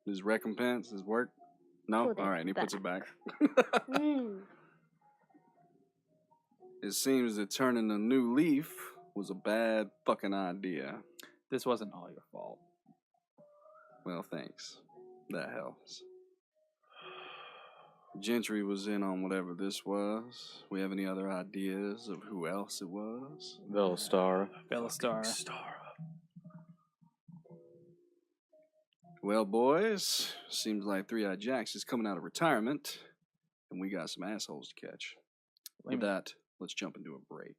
His recompense, his work? No? Put it Alright, and he puts it back. Mm. It seems that turning a new leaf was a bad fucking idea. This wasn't all your fault. Well, thanks. That helps. Gentry was in on whatever this was. We have any other ideas of who else it was? Velastara. Velastara. Well, boys, seems like Three-Eyed Jax is coming out of retirement, and we got some assholes to catch. With that, let's jump into a break.